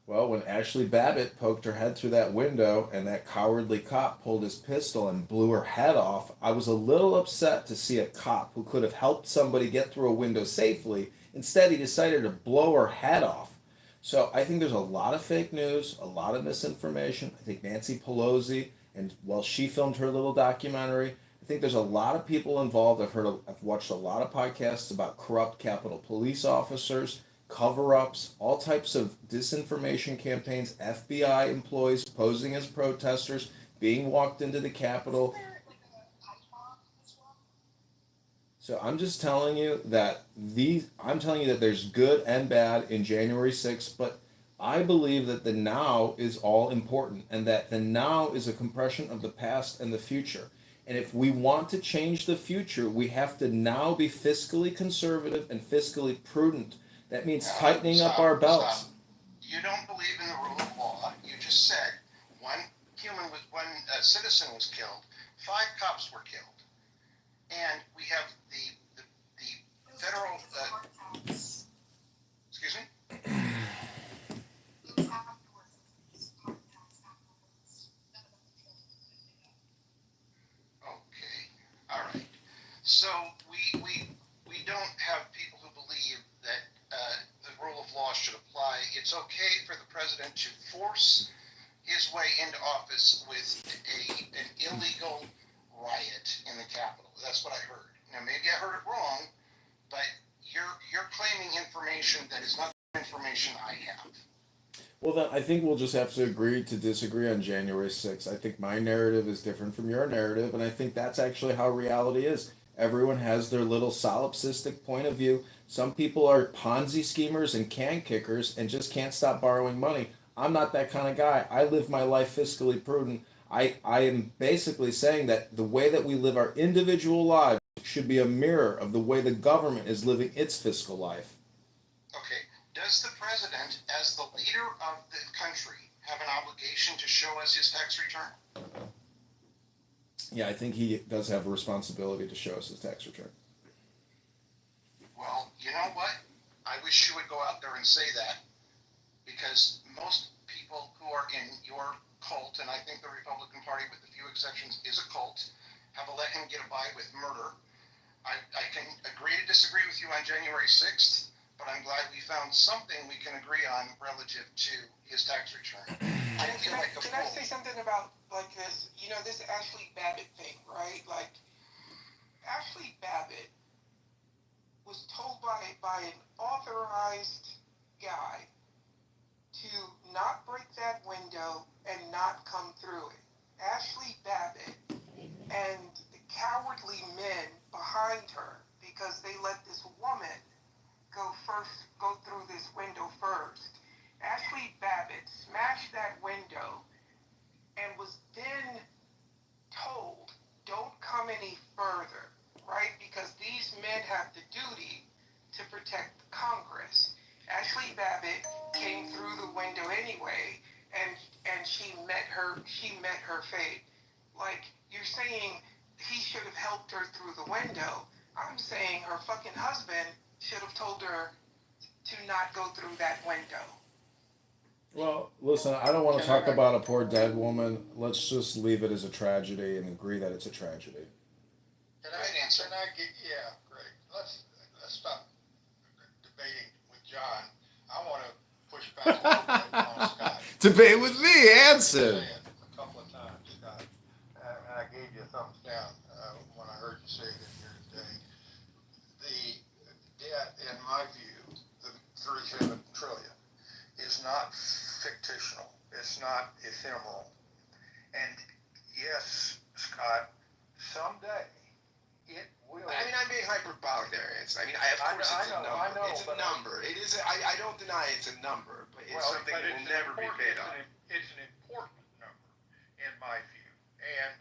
Well, when Ashley Babbitt poked her head through that window and that cowardly cop pulled his pistol and blew her head off, I was a little upset to see a cop who could have helped somebody get through a window safely. Instead, he decided to blow her head off. So I think there's a lot of fake news, a lot of misinformation. I think Nancy Pelosi, and while she filmed her little documentary, I think there's a lot of people involved. I've watched a lot of podcasts about corrupt Capitol Police officers, cover-ups, all types of disinformation campaigns, FBI employees posing as protesters, being walked into the Capitol. So I'm just telling you that there's good and bad in January 6th, but I believe that the now is all important and that the now is a compression of the past and the future. And if we want to change the future, we have to now be fiscally conservative and fiscally prudent. That means tightening up our belts. You don't believe in the rule of law. You just said, one citizen was killed, 5 cops were killed. And we have the federal, excuse me? Okay, all right. So we don't have people who believe that the rule of law should apply. It's okay for the president to force his way into office with an illegal riot in the Capitol. That's what I heard. Now maybe I heard it wrong, but you're claiming information that is not the information I have. Well, then I think we'll just have to agree to disagree on January 6th. I think my narrative is different from your narrative, and I think that's actually how reality is. Everyone has their little solipsistic point of view. Some people are Ponzi schemers and can kickers and just can't stop borrowing money. I'm not that kind of guy. I live my life fiscally prudent. I am basically saying that the way that we live our individual lives should be a mirror of the way the government is living its fiscal life. Okay. Does the president, as the leader of the country, have an obligation to show us his tax return? Yeah, I think he does have a responsibility to show us his tax return. Well, you know what? I wish you would go out there and say that, because most people who are in your cult, and I think the Republican Party, with a few exceptions, is a cult, have let him get by with murder. I can agree to disagree with you on January 6th, but I'm glad we found something we can agree on relative to his tax return. I don't feel like a fool. Can I say something about like this? You know, this Ashley Babbitt thing, right? Like, Ashley Babbitt was told by an authorized guy to not break that window and not come through it. Ashley Babbitt and the cowardly men behind her, because they let this woman go through this window first. Ashley Babbitt smashed that window and was then told, don't come any further, right? Because these men have the duty to protect the Congress. Ashley Babbitt came through the window anyway, and she met her fate. Like, you're saying he should have helped her through the window. I'm saying her fucking husband should have told her to not go through that window. Well, listen, I don't want to talk about a poor dead woman. Let's just leave it as a tragedy and agree that it's a tragedy. Can I get, yeah, great. Let's stop debating with John. I want to push back a little bit on Scott. Debate with me, answer. A couple of times, Scott. And I gave you a thumbs down when I heard you say it in here today. The debt, in my view, the 37 trillion, is not fictional. It's not ephemeral. And yes, Scott, someday it will. I mean, I'm being hyperbolic there. Of course it's a number. It's a number. It is. I don't deny it's a number, but it's something that will never be paid off. It's an important number, in my view, and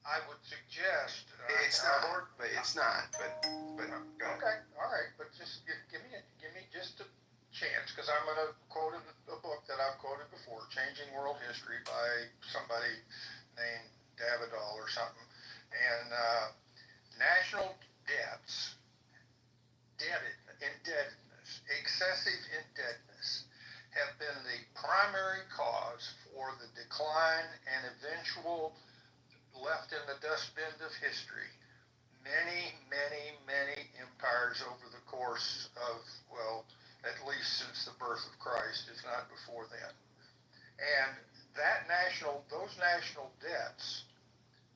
I would suggest. It's not. But it's not. But go ahead. Okay, all right, but just give me just a chance, because I'm going to quote a book that I've quoted before, Changing World History, by somebody named Davidal or something, and national debts, indebtedness, excessive indebtedness, have been the primary cause for the decline and eventual left in the dustbin of history many, many, many empires over the course of, well, at least since the birth of Christ, if not before then. And those national debts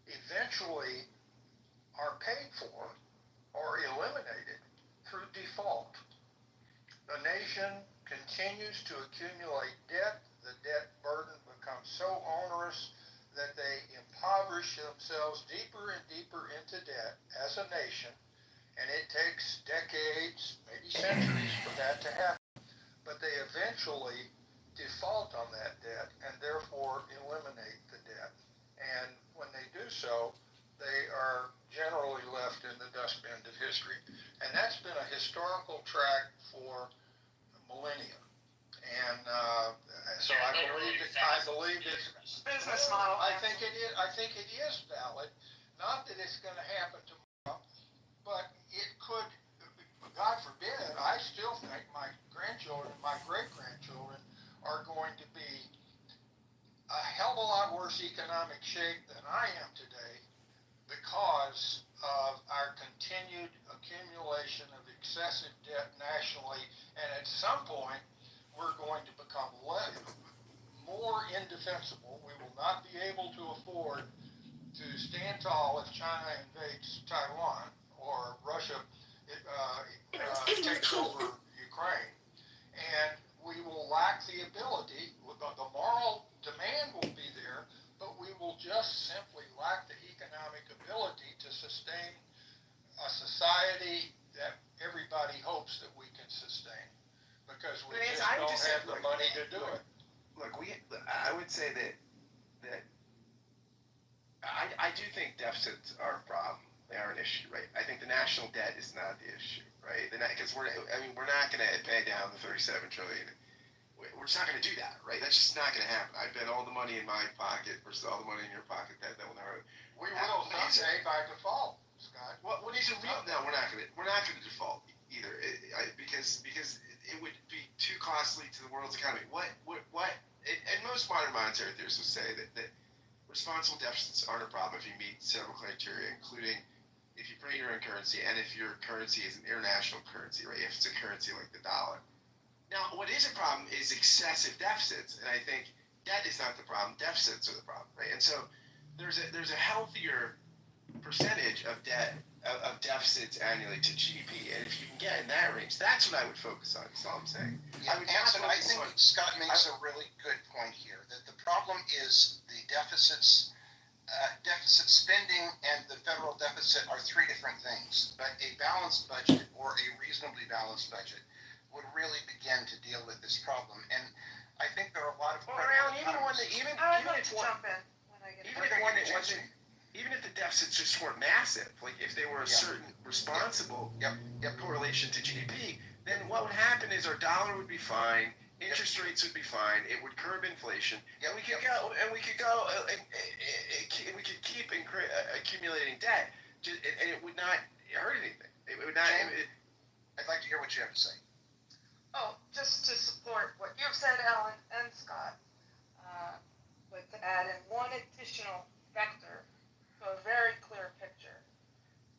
eventually are paid for or eliminated through default. The nation continues to accumulate debt. The debt burden becomes so onerous that they impoverish themselves deeper and deeper into debt as a nation, and it takes decades, maybe centuries, for that to happen. But they eventually default on that debt and therefore eliminate the debt. And when they do so, they are generally left in the dustbin of history. And that's been a historical track for millennia. And so I believe it's Business model. I think it is valid. Not that it's going to happen tomorrow, but it could. God forbid. I still think my grandchildren, my great grandchildren, are going to be a hell of a lot worse economic shape than I am today because of our continued accumulation of excessive debt nationally, and at some point we're going to become more indefensible. We will not be able to afford to stand tall if China invades Taiwan or Russia takes over Ukraine, and we will lack the ability. The moral demand will be there, but we will just simply lack the economic ability to sustain a society that everybody hopes that we can sustain, because we just don't have the money to do it. Look, I would say that I do think deficits are a problem. They are an issue, right? I think the national debt is not the issue, right? Because we're not going to pay down the $37 trillion. We're just not going to do that, right? That's just not going to happen. I bet all the money in my pocket versus all the money in your pocket. That will never. We will someday by default, Scott. Well, these are real. No, we're not going to default either, because it would be too costly to the world's economy. What? And most modern monetary theorists will say that responsible deficits aren't a problem if you meet several criteria, including if you print your own currency and if your currency is an international currency, right? If it's a currency like the dollar. Now, what is a problem is excessive deficits, and I think debt is not the problem; deficits are the problem, right? And so there's a healthier percentage of deficits annually to GDP, and if you can get in that range, that's what I would focus on. That's all I'm saying. Yeah, I think Scott makes a really good point here, that the problem is the deficits. Deficit spending and the federal deficit are three different things, but a balanced budget or a reasonably balanced budget would really begin to deal with this problem. And I think there are a lot of even if the deficits just weren't massive, like if they were a certain responsible correlation to GDP, then what would happen is our dollar would be fine. Interest rates would be fine. It would curb inflation, and we could keep accumulating debt, and it would not hurt anything. It would not. I'd like to hear what you have to say. Oh, just to support what you've said, Alan and Scott, but to add in one additional vector to a very clear picture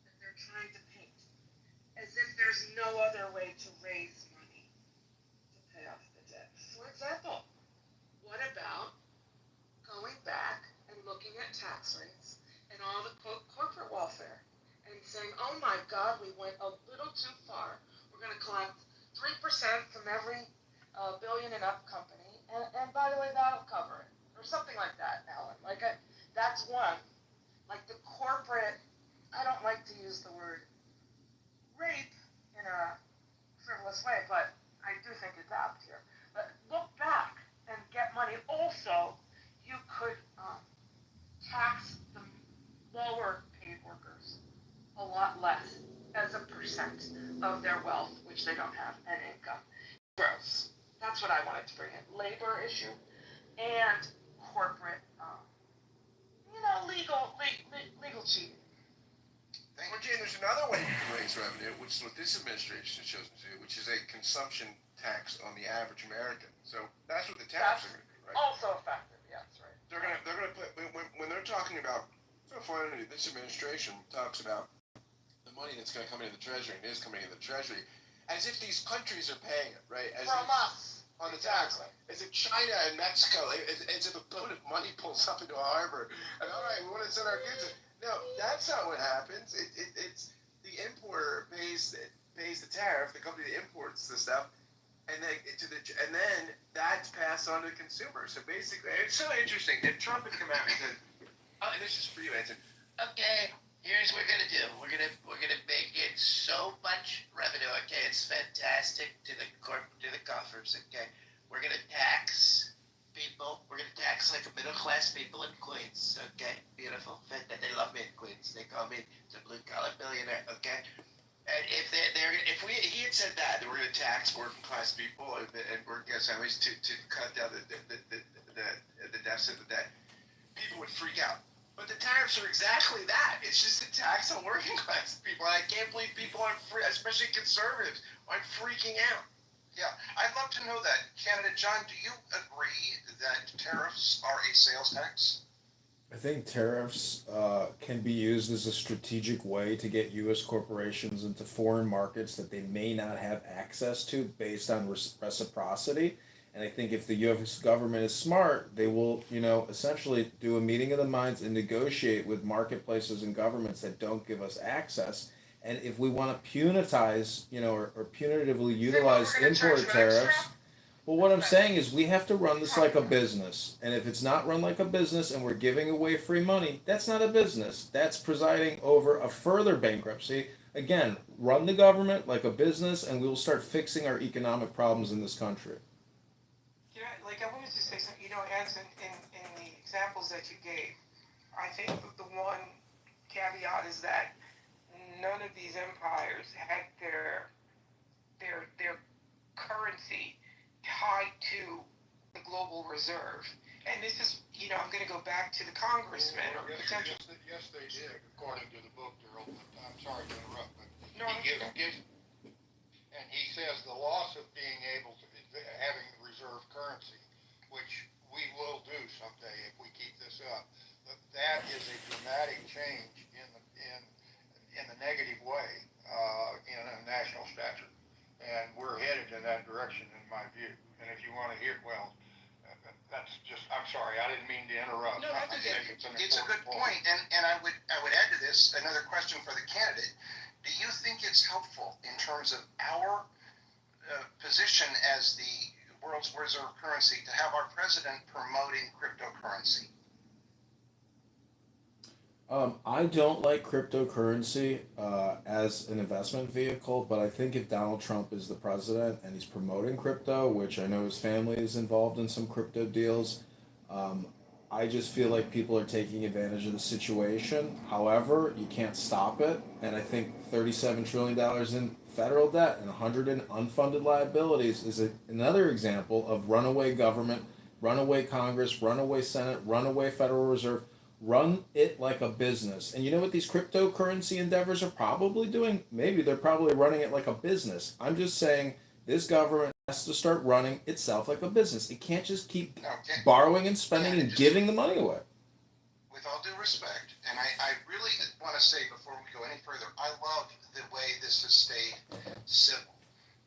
that they're trying to paint, as if there's no other way to raise money to pay off the debt. For example, what about going back and looking at tax rates and all the corporate welfare and saying, oh my God, we went a little too far. We're going to collect 3% from every billion and up company, and by the way, that'll cover it, or something like that, Alan. That's one. Like the corporate, I don't like to use the word rape in a frivolous way, but I do think it's apt here. But look back and get money. Also, you could tax the lower paid workers a lot less as a percent of their wealth, which they don't have, and income. Gross. That's what I wanted to bring in. Labor issue and corporate, legal cheating. Well, Jane, there's another way you can raise revenue, which is what this administration has chosen to do, which is a consumption tax on the average American. So that's what the tariffs are going to do, right? Also effective, yes, right. They're going to put, when they're talking about, so funny, this administration talks about the money that's going to come into the Treasury and is coming into the Treasury, as if these countries are paying it, right? From us. On the tax, as if China and Mexico, as if a boat of money pulls up into a harbor, and all right, we want to send our goods. No, that's not what happens. It's the importer pays the tariff. The company that imports the stuff, and then that's passed on to the consumer. So basically, it's so interesting. If Trump had come out and said, "Oh, and this is for you," Anson. Okay, here's what we're gonna do. We're gonna make it so much revenue. Okay, it's fantastic to the coffers. Okay, we're gonna tax people. We're gonna tax like a middle class people in Queens. Okay, beautiful. They love me in Queens. They call me the blue collar billionaire. Okay, and if he had said that we're gonna tax working class people and working class families to cut down the deficit that people would freak out. But the tariffs are exactly that. It's just a tax on working class people. And I can't believe people aren't especially conservatives, aren't freaking out. Yeah, I'd love to know that. Candidate John, do you agree that tariffs are a sales tax? I think tariffs can be used as a strategic way to get U.S. corporations into foreign markets that they may not have access to based on reciprocity. And I think if the U.S. government is smart, they will, essentially do a meeting of the minds and negotiate with marketplaces and governments that don't give us access. And if we want to punitize, or punitively utilize import tariffs, well, what I'm saying is we have to run this like a business. And if it's not run like a business and we're giving away free money, that's not a business. That's presiding over a further bankruptcy. Again, run the government like a business and we will start fixing our economic problems in this country. Yeah, like I wanted to say something, Anson, in the examples that you gave, I think the one caveat is that none of these empires had their currency tied to the global reserve. And this is, I'm going to go back to the congressman or potential. Yes, they did, according to the book, Daryl. I'm sorry to interrupt, but No, and he says the loss of being able to having the reserve currency, which we will do someday if we keep this up, that is a dramatic change in the negative way in a national stature, and we're headed in that direction in my view. And if you want to hear, well, that's just, I'm sorry, I didn't mean to interrupt. No, I that's think okay. it's It's a good point, and I would add to this another question for the candidate. Do you think it's helpful in terms of our position as the world's reserve currency to have our president promoting cryptocurrency? I don't like cryptocurrency as an investment vehicle, but I think if Donald Trump is the president and he's promoting crypto, which I know his family is involved in some crypto deals, I just feel like people are taking advantage of the situation. However, you can't stop it, and I think $37 trillion in federal debt and 100 in unfunded liabilities is another example of runaway government, runaway Congress, runaway Senate, runaway Federal Reserve. Run it like a business. And you know what these cryptocurrency endeavors are probably doing? Maybe they're probably running it like a business. I'm just saying this government has to start running itself like a business. It can't just keep borrowing and spending and giving the money away. With all due respect, and I really want to say before we go any further, I love the way this has stayed civil.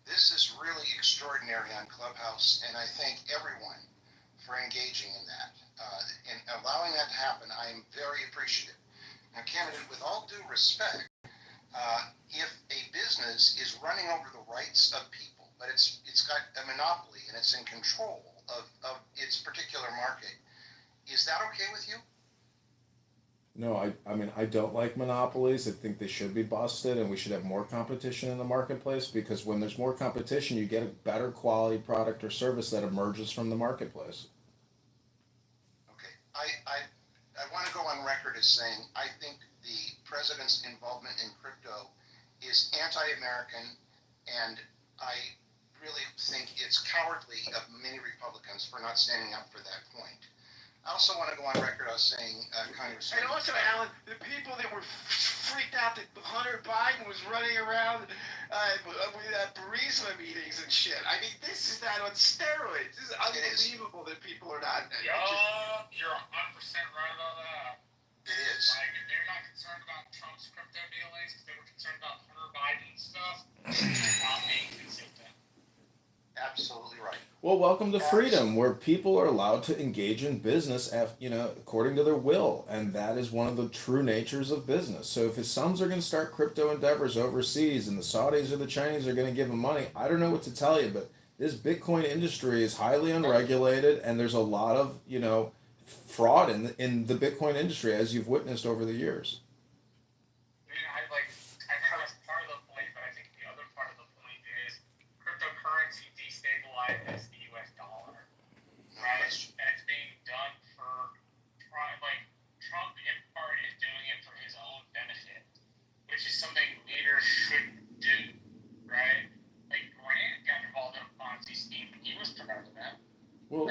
This is really extraordinary on Clubhouse, and I thank everyone for engaging in that. And allowing that to happen, I am very appreciative. Now, candidate, with all due respect, if a business is running over the rights of people, but it's got a monopoly and it's in control of its particular market, is that okay with you? No, I mean, I don't like monopolies. I think they should be busted and we should have more competition in the marketplace because when there's more competition, you get a better quality product or service that emerges from the marketplace. I want to go on record as saying I think the president's involvement in crypto is anti-American, and I really think it's cowardly of many Republicans for not standing up for that point. I also want to go on record as saying, Congressman. And also, Alan, the people that were freaked out that Hunter Biden was running around with Burisma meetings and shit. I mean, this is that on steroids. This is unbelievable that people are not. Yup, you're 100% right about that. It is. Like, if they're not concerned about Trump's crypto dealings, because they were concerned about Hunter Biden stuff, they're not being consistent. Absolutely right. Well, welcome to freedom, where people are allowed to engage in business, according to their will, and that is one of the true natures of business. So, if his sons are going to start crypto endeavors overseas, and the Saudis or the Chinese are going to give him money, I don't know what to tell you, but this Bitcoin industry is highly unregulated, and there's a lot of fraud in the Bitcoin industry, as you've witnessed over the years. I think that's part of the point, but I think the other part of the point is cryptocurrency destabilizes the U.S. dollar, right? And it's being done for, Trump in part is doing it for his own benefit, which is something leaders shouldn't do, right? Like, grant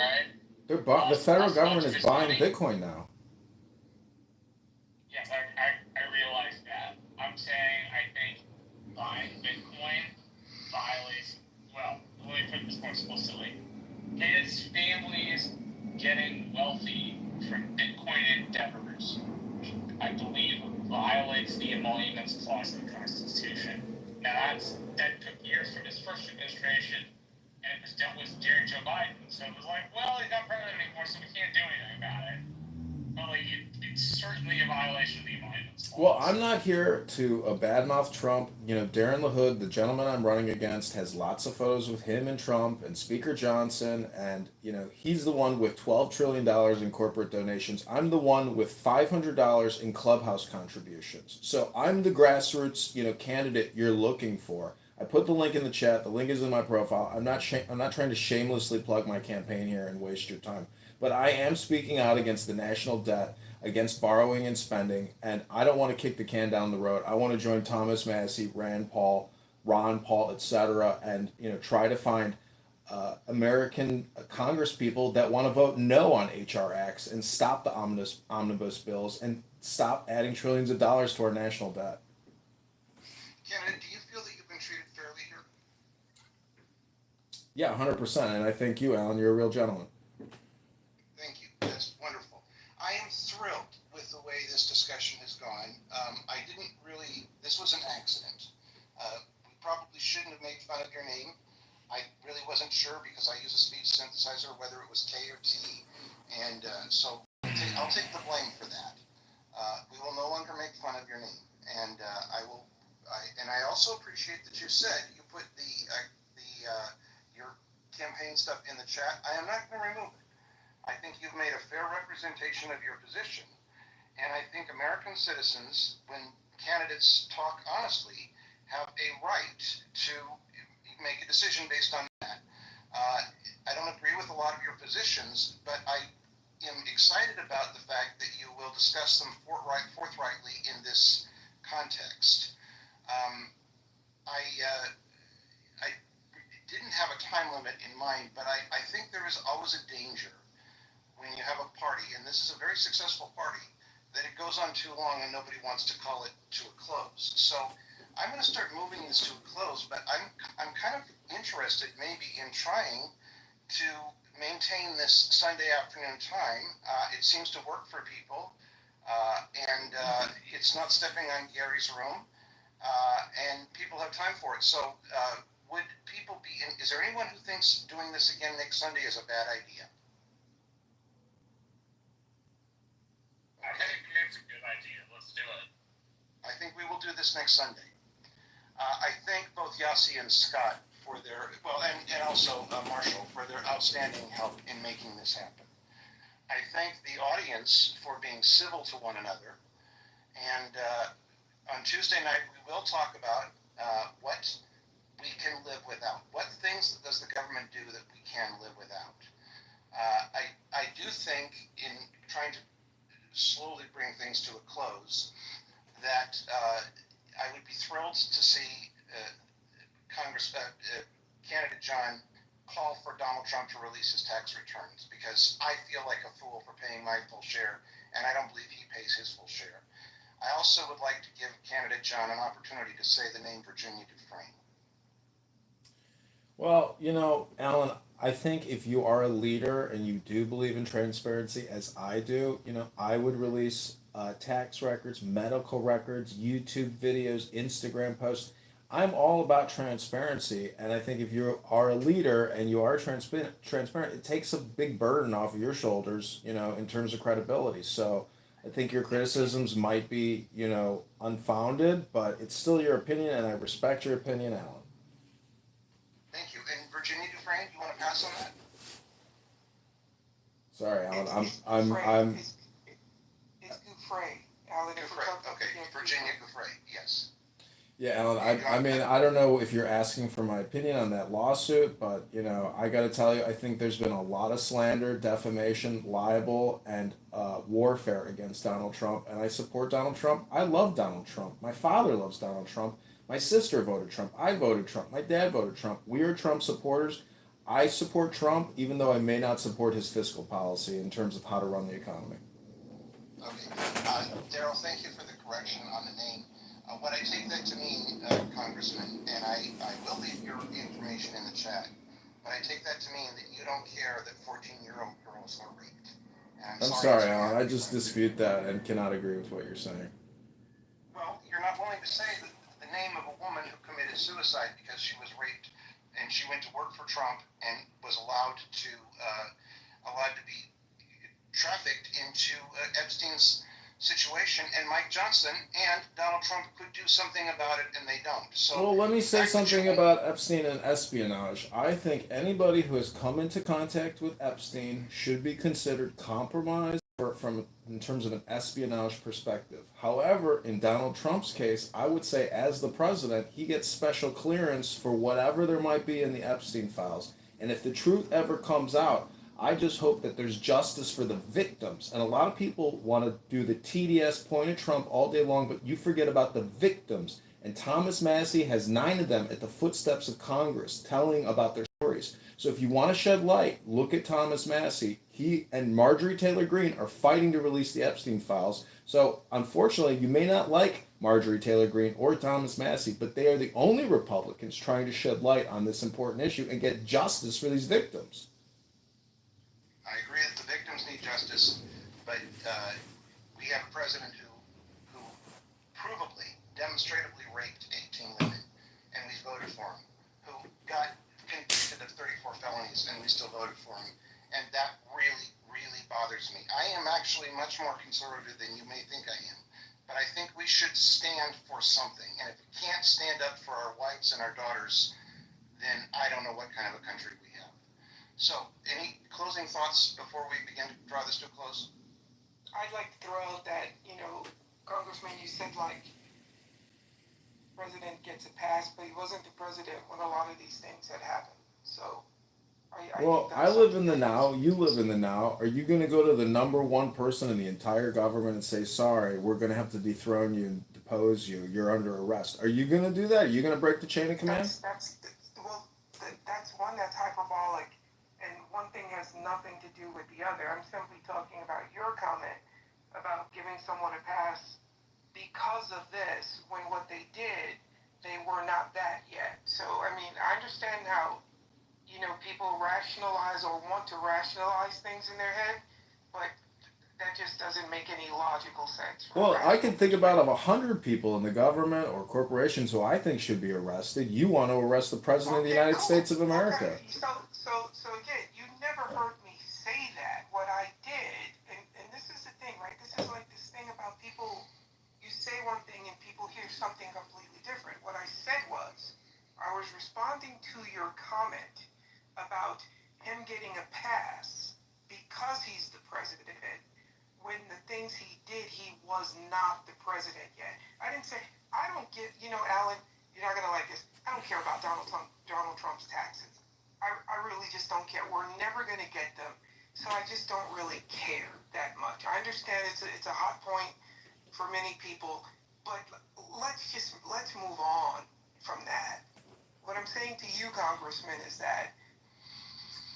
right? The federal Lost much government of is his buying money. Bitcoin now. Yes, I realize that. I'm saying I think buying Bitcoin violates, well, let me put this more explicitly. His family is getting wealthy from Bitcoin endeavors, I believe violates the Emoluments Clause of the Constitution. Now that took years from his first administration, and it was dealt with during Joe Biden. So it was like, well, he's not president anymore, so we can't do anything about it. But like, it's certainly a violation of the Emoluments Clause. Well, I'm not here to badmouth Trump. You know, Darren LaHood, the gentleman I'm running against, has lots of photos with him and Trump and Speaker Johnson, and he's the one with $12 trillion in corporate donations. I'm the one with $500 in clubhouse contributions. So I'm the grassroots, candidate you're looking for. I put the link in the chat. The link is in my profile. I'm not trying to shamelessly plug my campaign here and waste your time, but I am speaking out against the national debt, against borrowing and spending, and I don't want to kick the can down the road. I want to join Thomas Massey, Rand Paul, Ron Paul, etc., and try to find American Congress people that want to vote no on HR Acts and stop the omnibus bills and stop adding trillions of dollars to our national debt. Kevin, do you feel that you've been treated fairly here? Yeah, 100%, and I thank you, Alan. You're a real gentleman. Thank you. That's wonderful. I am thrilled with the way this discussion has gone. This was an accident. We probably shouldn't have made fun of your name. I really wasn't sure because I use a speech synthesizer whether it was K or T, and so I'll take the blame for that. We will no longer make fun of your name, and I also appreciate that you said you put your campaign stuff in the chat. I am not going to remove it. I think you've made a fair representation of your position, and I think American citizens, when candidates talk honestly, have a right to make a decision based on that. I don't agree with a lot of your positions, but I am excited about the fact that you will discuss them forthrightly in this context. I didn't have a time limit in mind, but I think there is always a danger when you have a party, and this is a very successful party, that it goes on too long and nobody wants to call it to a close. So I'm going to start moving this to a close, but I'm kind of interested maybe in trying to maintain this Sunday afternoon time. It seems to work for people, and it's not stepping on Gary's room, and people have time for it. So would people be in? Is there anyone who thinks doing this again next Sunday is a bad idea? I think it's a good idea. Let's do it. I think we will do this next Sunday. I thank both Yossi and Scott for their, and also Marshall for their outstanding help in making this happen. I thank the audience for being civil to one another. And on Tuesday night, we will talk about what we can live without. What things does the government do that we can live without? I do think in trying to slowly bring things to a close that I would be thrilled to see candidate John call for Donald Trump to release his tax returns, because I feel like a fool for paying my full share, and I don't believe he pays his full share. I also would like to give candidate John an opportunity to say the name Virginia Dufresne. Well, Alan, I think if you are a leader and you do believe in transparency, as I do, I would release tax records, medical records, YouTube videos, Instagram posts. I'm all about transparency, and I think if you are a leader and you are transparent, it takes a big burden off of your shoulders, in terms of credibility. So I think your criticisms might be, unfounded, but it's still your opinion, and I respect your opinion, Alan. Thank you. And Virginia Dufresne, do you want to pass on that? Sorry, Alan. It's Dufresne. Alan, okay, Virginia Dufresne, yes. Yeah, Alan, I mean, I don't know if you're asking for my opinion on that lawsuit, but, I got to tell you, I think there's been a lot of slander, defamation, libel, and warfare against Donald Trump, and I support Donald Trump. I love Donald Trump. My father loves Donald Trump. My sister voted Trump. I voted Trump. My dad voted Trump. We are Trump supporters. I support Trump, even though I may not support his fiscal policy in terms of how to run the economy. Okay. Daryl, thank you for the correction on the name. What I take that to mean, Congressman, and I will leave your information in the chat, but I take that to mean that you don't care that 14-year-old girls are raped. And I'm sorry, to Alan. I you, just dispute that and cannot agree with what you're saying. well, you're not willing to say the name of a woman who committed suicide because she was raped, and she went to work for Trump and was allowed to be trafficked into Epstein's situation, and Mike Johnson and Donald Trump could do something about it, and they don't. So, Well, let me say fact that something you- about Epstein and espionage. I think anybody who has come into contact with Epstein should be considered compromised from in terms of an espionage perspective. However, in Donald Trump's case, I would say as the president, he gets special clearance for whatever there might be in the Epstein files. And if the truth ever comes out, I just hope that there's justice for the victims. And a lot of people want to do the TDS point at Trump all day long, but you forget about the victims. And Thomas Massey has 9 of them at the footsteps of Congress telling about their stories. So if you want to shed light, look at Thomas Massey. He and Marjorie Taylor Greene are fighting to release the Epstein files. So unfortunately, you may not like Marjorie Taylor Greene or Thomas Massey, but they are the only Republicans trying to shed light on this important issue and get justice for these victims. I agree that the victims need justice, but we have a president who provably, demonstratively raped 18 women, and we voted for him, who got convicted of 34 felonies, and we still voted for him. And that really, really bothers me. I am actually much more conservative than you may think I am, but I think we should stand for something. And if we can't stand up for our wives and our daughters, then I don't know what kind of a country we have. So, any closing thoughts before we begin to draw this to a close? I'd like to throw out that, Congressman, you said like president gets a pass, but he wasn't the president when a lot of these things had happened. So Well, I live in the now. You live in the now. Are you going to go to the number one person in the entire government and say, "Sorry, we're going to have to dethrone you and depose you. You're under arrest"? Are you going to do that? Are you going to break the chain of command? That's one that's hyperbolic, and one thing has nothing to do with the other. I'm simply talking about your comment about giving someone a pass because of this, when what they did, they were not that yet. So, I mean, I understand how, people rationalize or want to rationalize things in their head, but that just doesn't make any logical sense. Well, I can think about 100 people in the government or corporations who I think should be arrested. You want to arrest the president of the United States of America. Okay. So again, you never heard me say that. What I did, and this is the thing, right? This is like this thing about people, you say one thing and people hear something completely different. What I said was, I was responding to your comment about him getting a pass because he's the president, when the things he did, he was not the president yet. I didn't say, I don't get, Alan, you're not going to like this. I don't care about Donald Trump's taxes. I really just don't care. We're never going to get them. So I just don't really care that much. I understand it's a hot point for many people, but let's move on from that. What I'm saying to you, Congressman, is that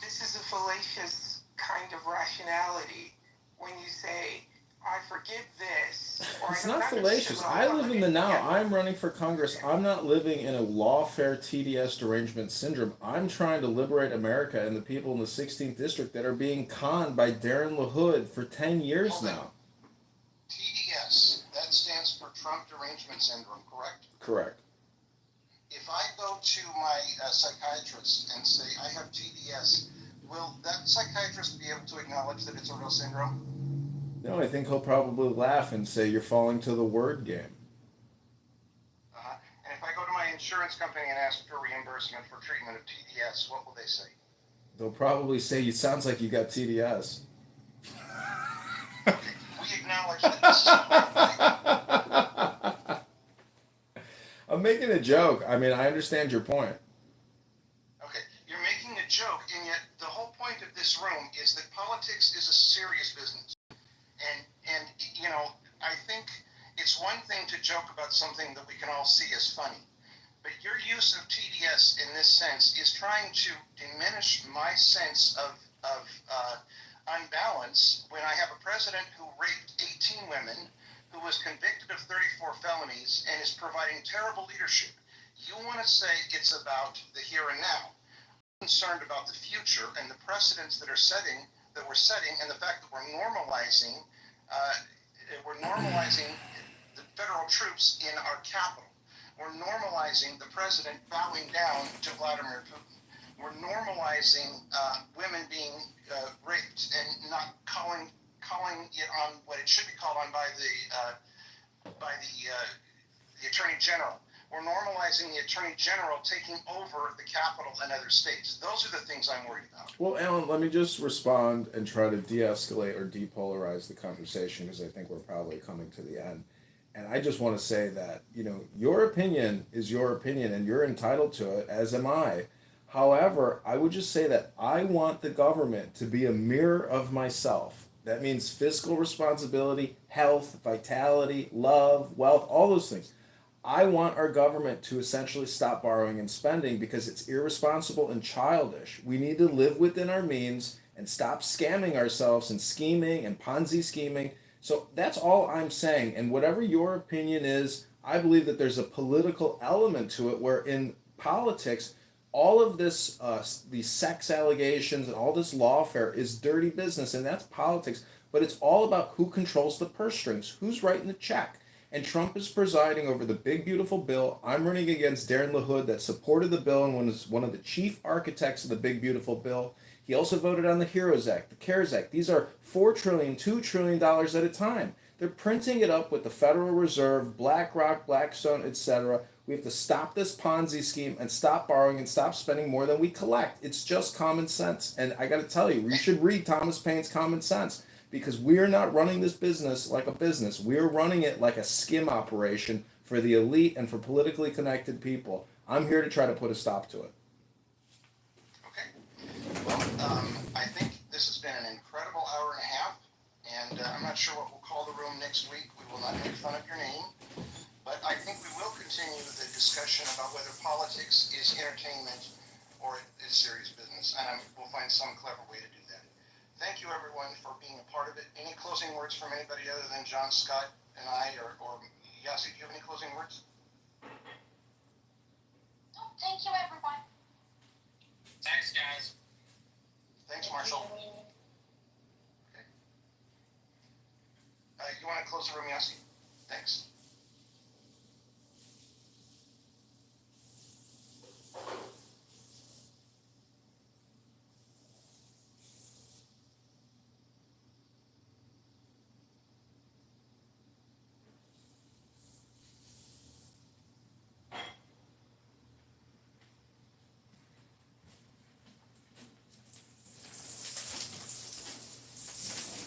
this is a fallacious kind of rationality when you say, I forgive this. It's not fallacious. I live in the now. I'm running for Congress. I'm not living in a lawfare TDS derangement syndrome. I'm trying to liberate America and the people in the 16th district that are being conned by Darren LaHood for 10 years now. TDS, that stands for Trump derangement syndrome, correct? Correct. If I go to my psychiatrist and say I have TDS, will that psychiatrist be able to acknowledge that it's a real syndrome? No, I think he'll probably laugh and say you're falling to the word game. And if I go to my insurance company and ask for reimbursement for treatment of TDS, what will they say? They'll probably say it sounds like you got TDS. Okay, we acknowledge that this is I'm making a joke. I mean, I understand your point. Okay, you're making a joke, and yet the whole point of this room is that politics is a serious business. And I think it's one thing to joke about something that we can all see as funny, But your use of TDS in this sense is trying to diminish my sense of unbalance when I have a president who raped 18 women, who was convicted of 34 felonies, and is providing terrible leadership. You want to say it's about the here and now. I'm concerned about the future and the precedents that we're setting, and the fact that we're normalizing the federal troops in our capital. We're normalizing the president bowing down to Vladimir Putin. We're normalizing women being raped and not calling it on what it should be called on by the Attorney General. We're normalizing the Attorney General taking over the Capitol and other states. Those are the things I'm worried about. Well, Alan, let me just respond and try to de-escalate or depolarize the conversation because I think we're probably coming to the end. And I just want to say that, your opinion is your opinion and you're entitled to it, as am I. However, I would just say that I want the government to be a mirror of myself. That means fiscal responsibility, health, vitality, love, wealth, all those things. I want our government to essentially stop borrowing and spending because it's irresponsible and childish. We need to live within our means and stop scamming ourselves and scheming and Ponzi scheming. So that's all I'm saying. And whatever your opinion is, I believe that there's a political element to it where in politics, all of this, these sex allegations and all this lawfare is dirty business, and that's politics. But it's all about who controls the purse strings, who's writing the check. And Trump is presiding over the big, beautiful bill. I'm running against Darren LaHood that supported the bill and was one of the chief architects of the big, beautiful bill. He also voted on the HEROES Act, the CARES Act. These are $4 trillion, $2 trillion at a time. They're printing it up with the Federal Reserve, BlackRock, Blackstone, etc. We have to stop this Ponzi scheme and stop borrowing and stop spending more than we collect. It's just common sense. And I got to tell you, we should read Thomas Paine's Common Sense because we're not running this business like a business. We're running it like a skim operation for the elite and for politically connected people. I'm here to try to put a stop to it. Well, I think this has been an incredible hour and a half, and I'm not sure what we'll call the room next week. We will not make fun of your name, but I think we will continue the discussion about whether politics is entertainment or it's serious business, and we'll find some clever way to do that. Thank you, everyone, for being a part of it. Any closing words from anybody other than John, Scott, and I, or Yasi, do you have any closing words? No, thank you, everyone. Thanks, guys. Thanks, Marshall. Okay. You want to close the room, Yasi? Thanks.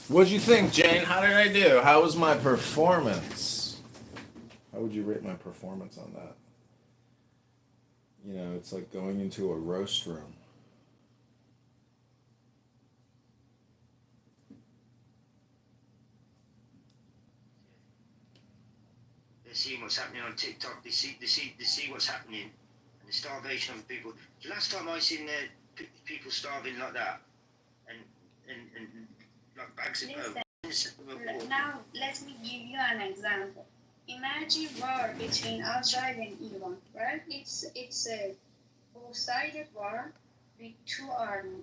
What'd you think, Jane? How did I do? How was my performance? How would you rate my performance on that? It's like going into a roast room. They're seeing what's happening on TikTok. They see what's happening, and the starvation of people. The last time I seen people starving like that, and like bags of Listen, now let me give you an example. Imagine war between Israel and Iran, right? It's a two-sided war with two armies.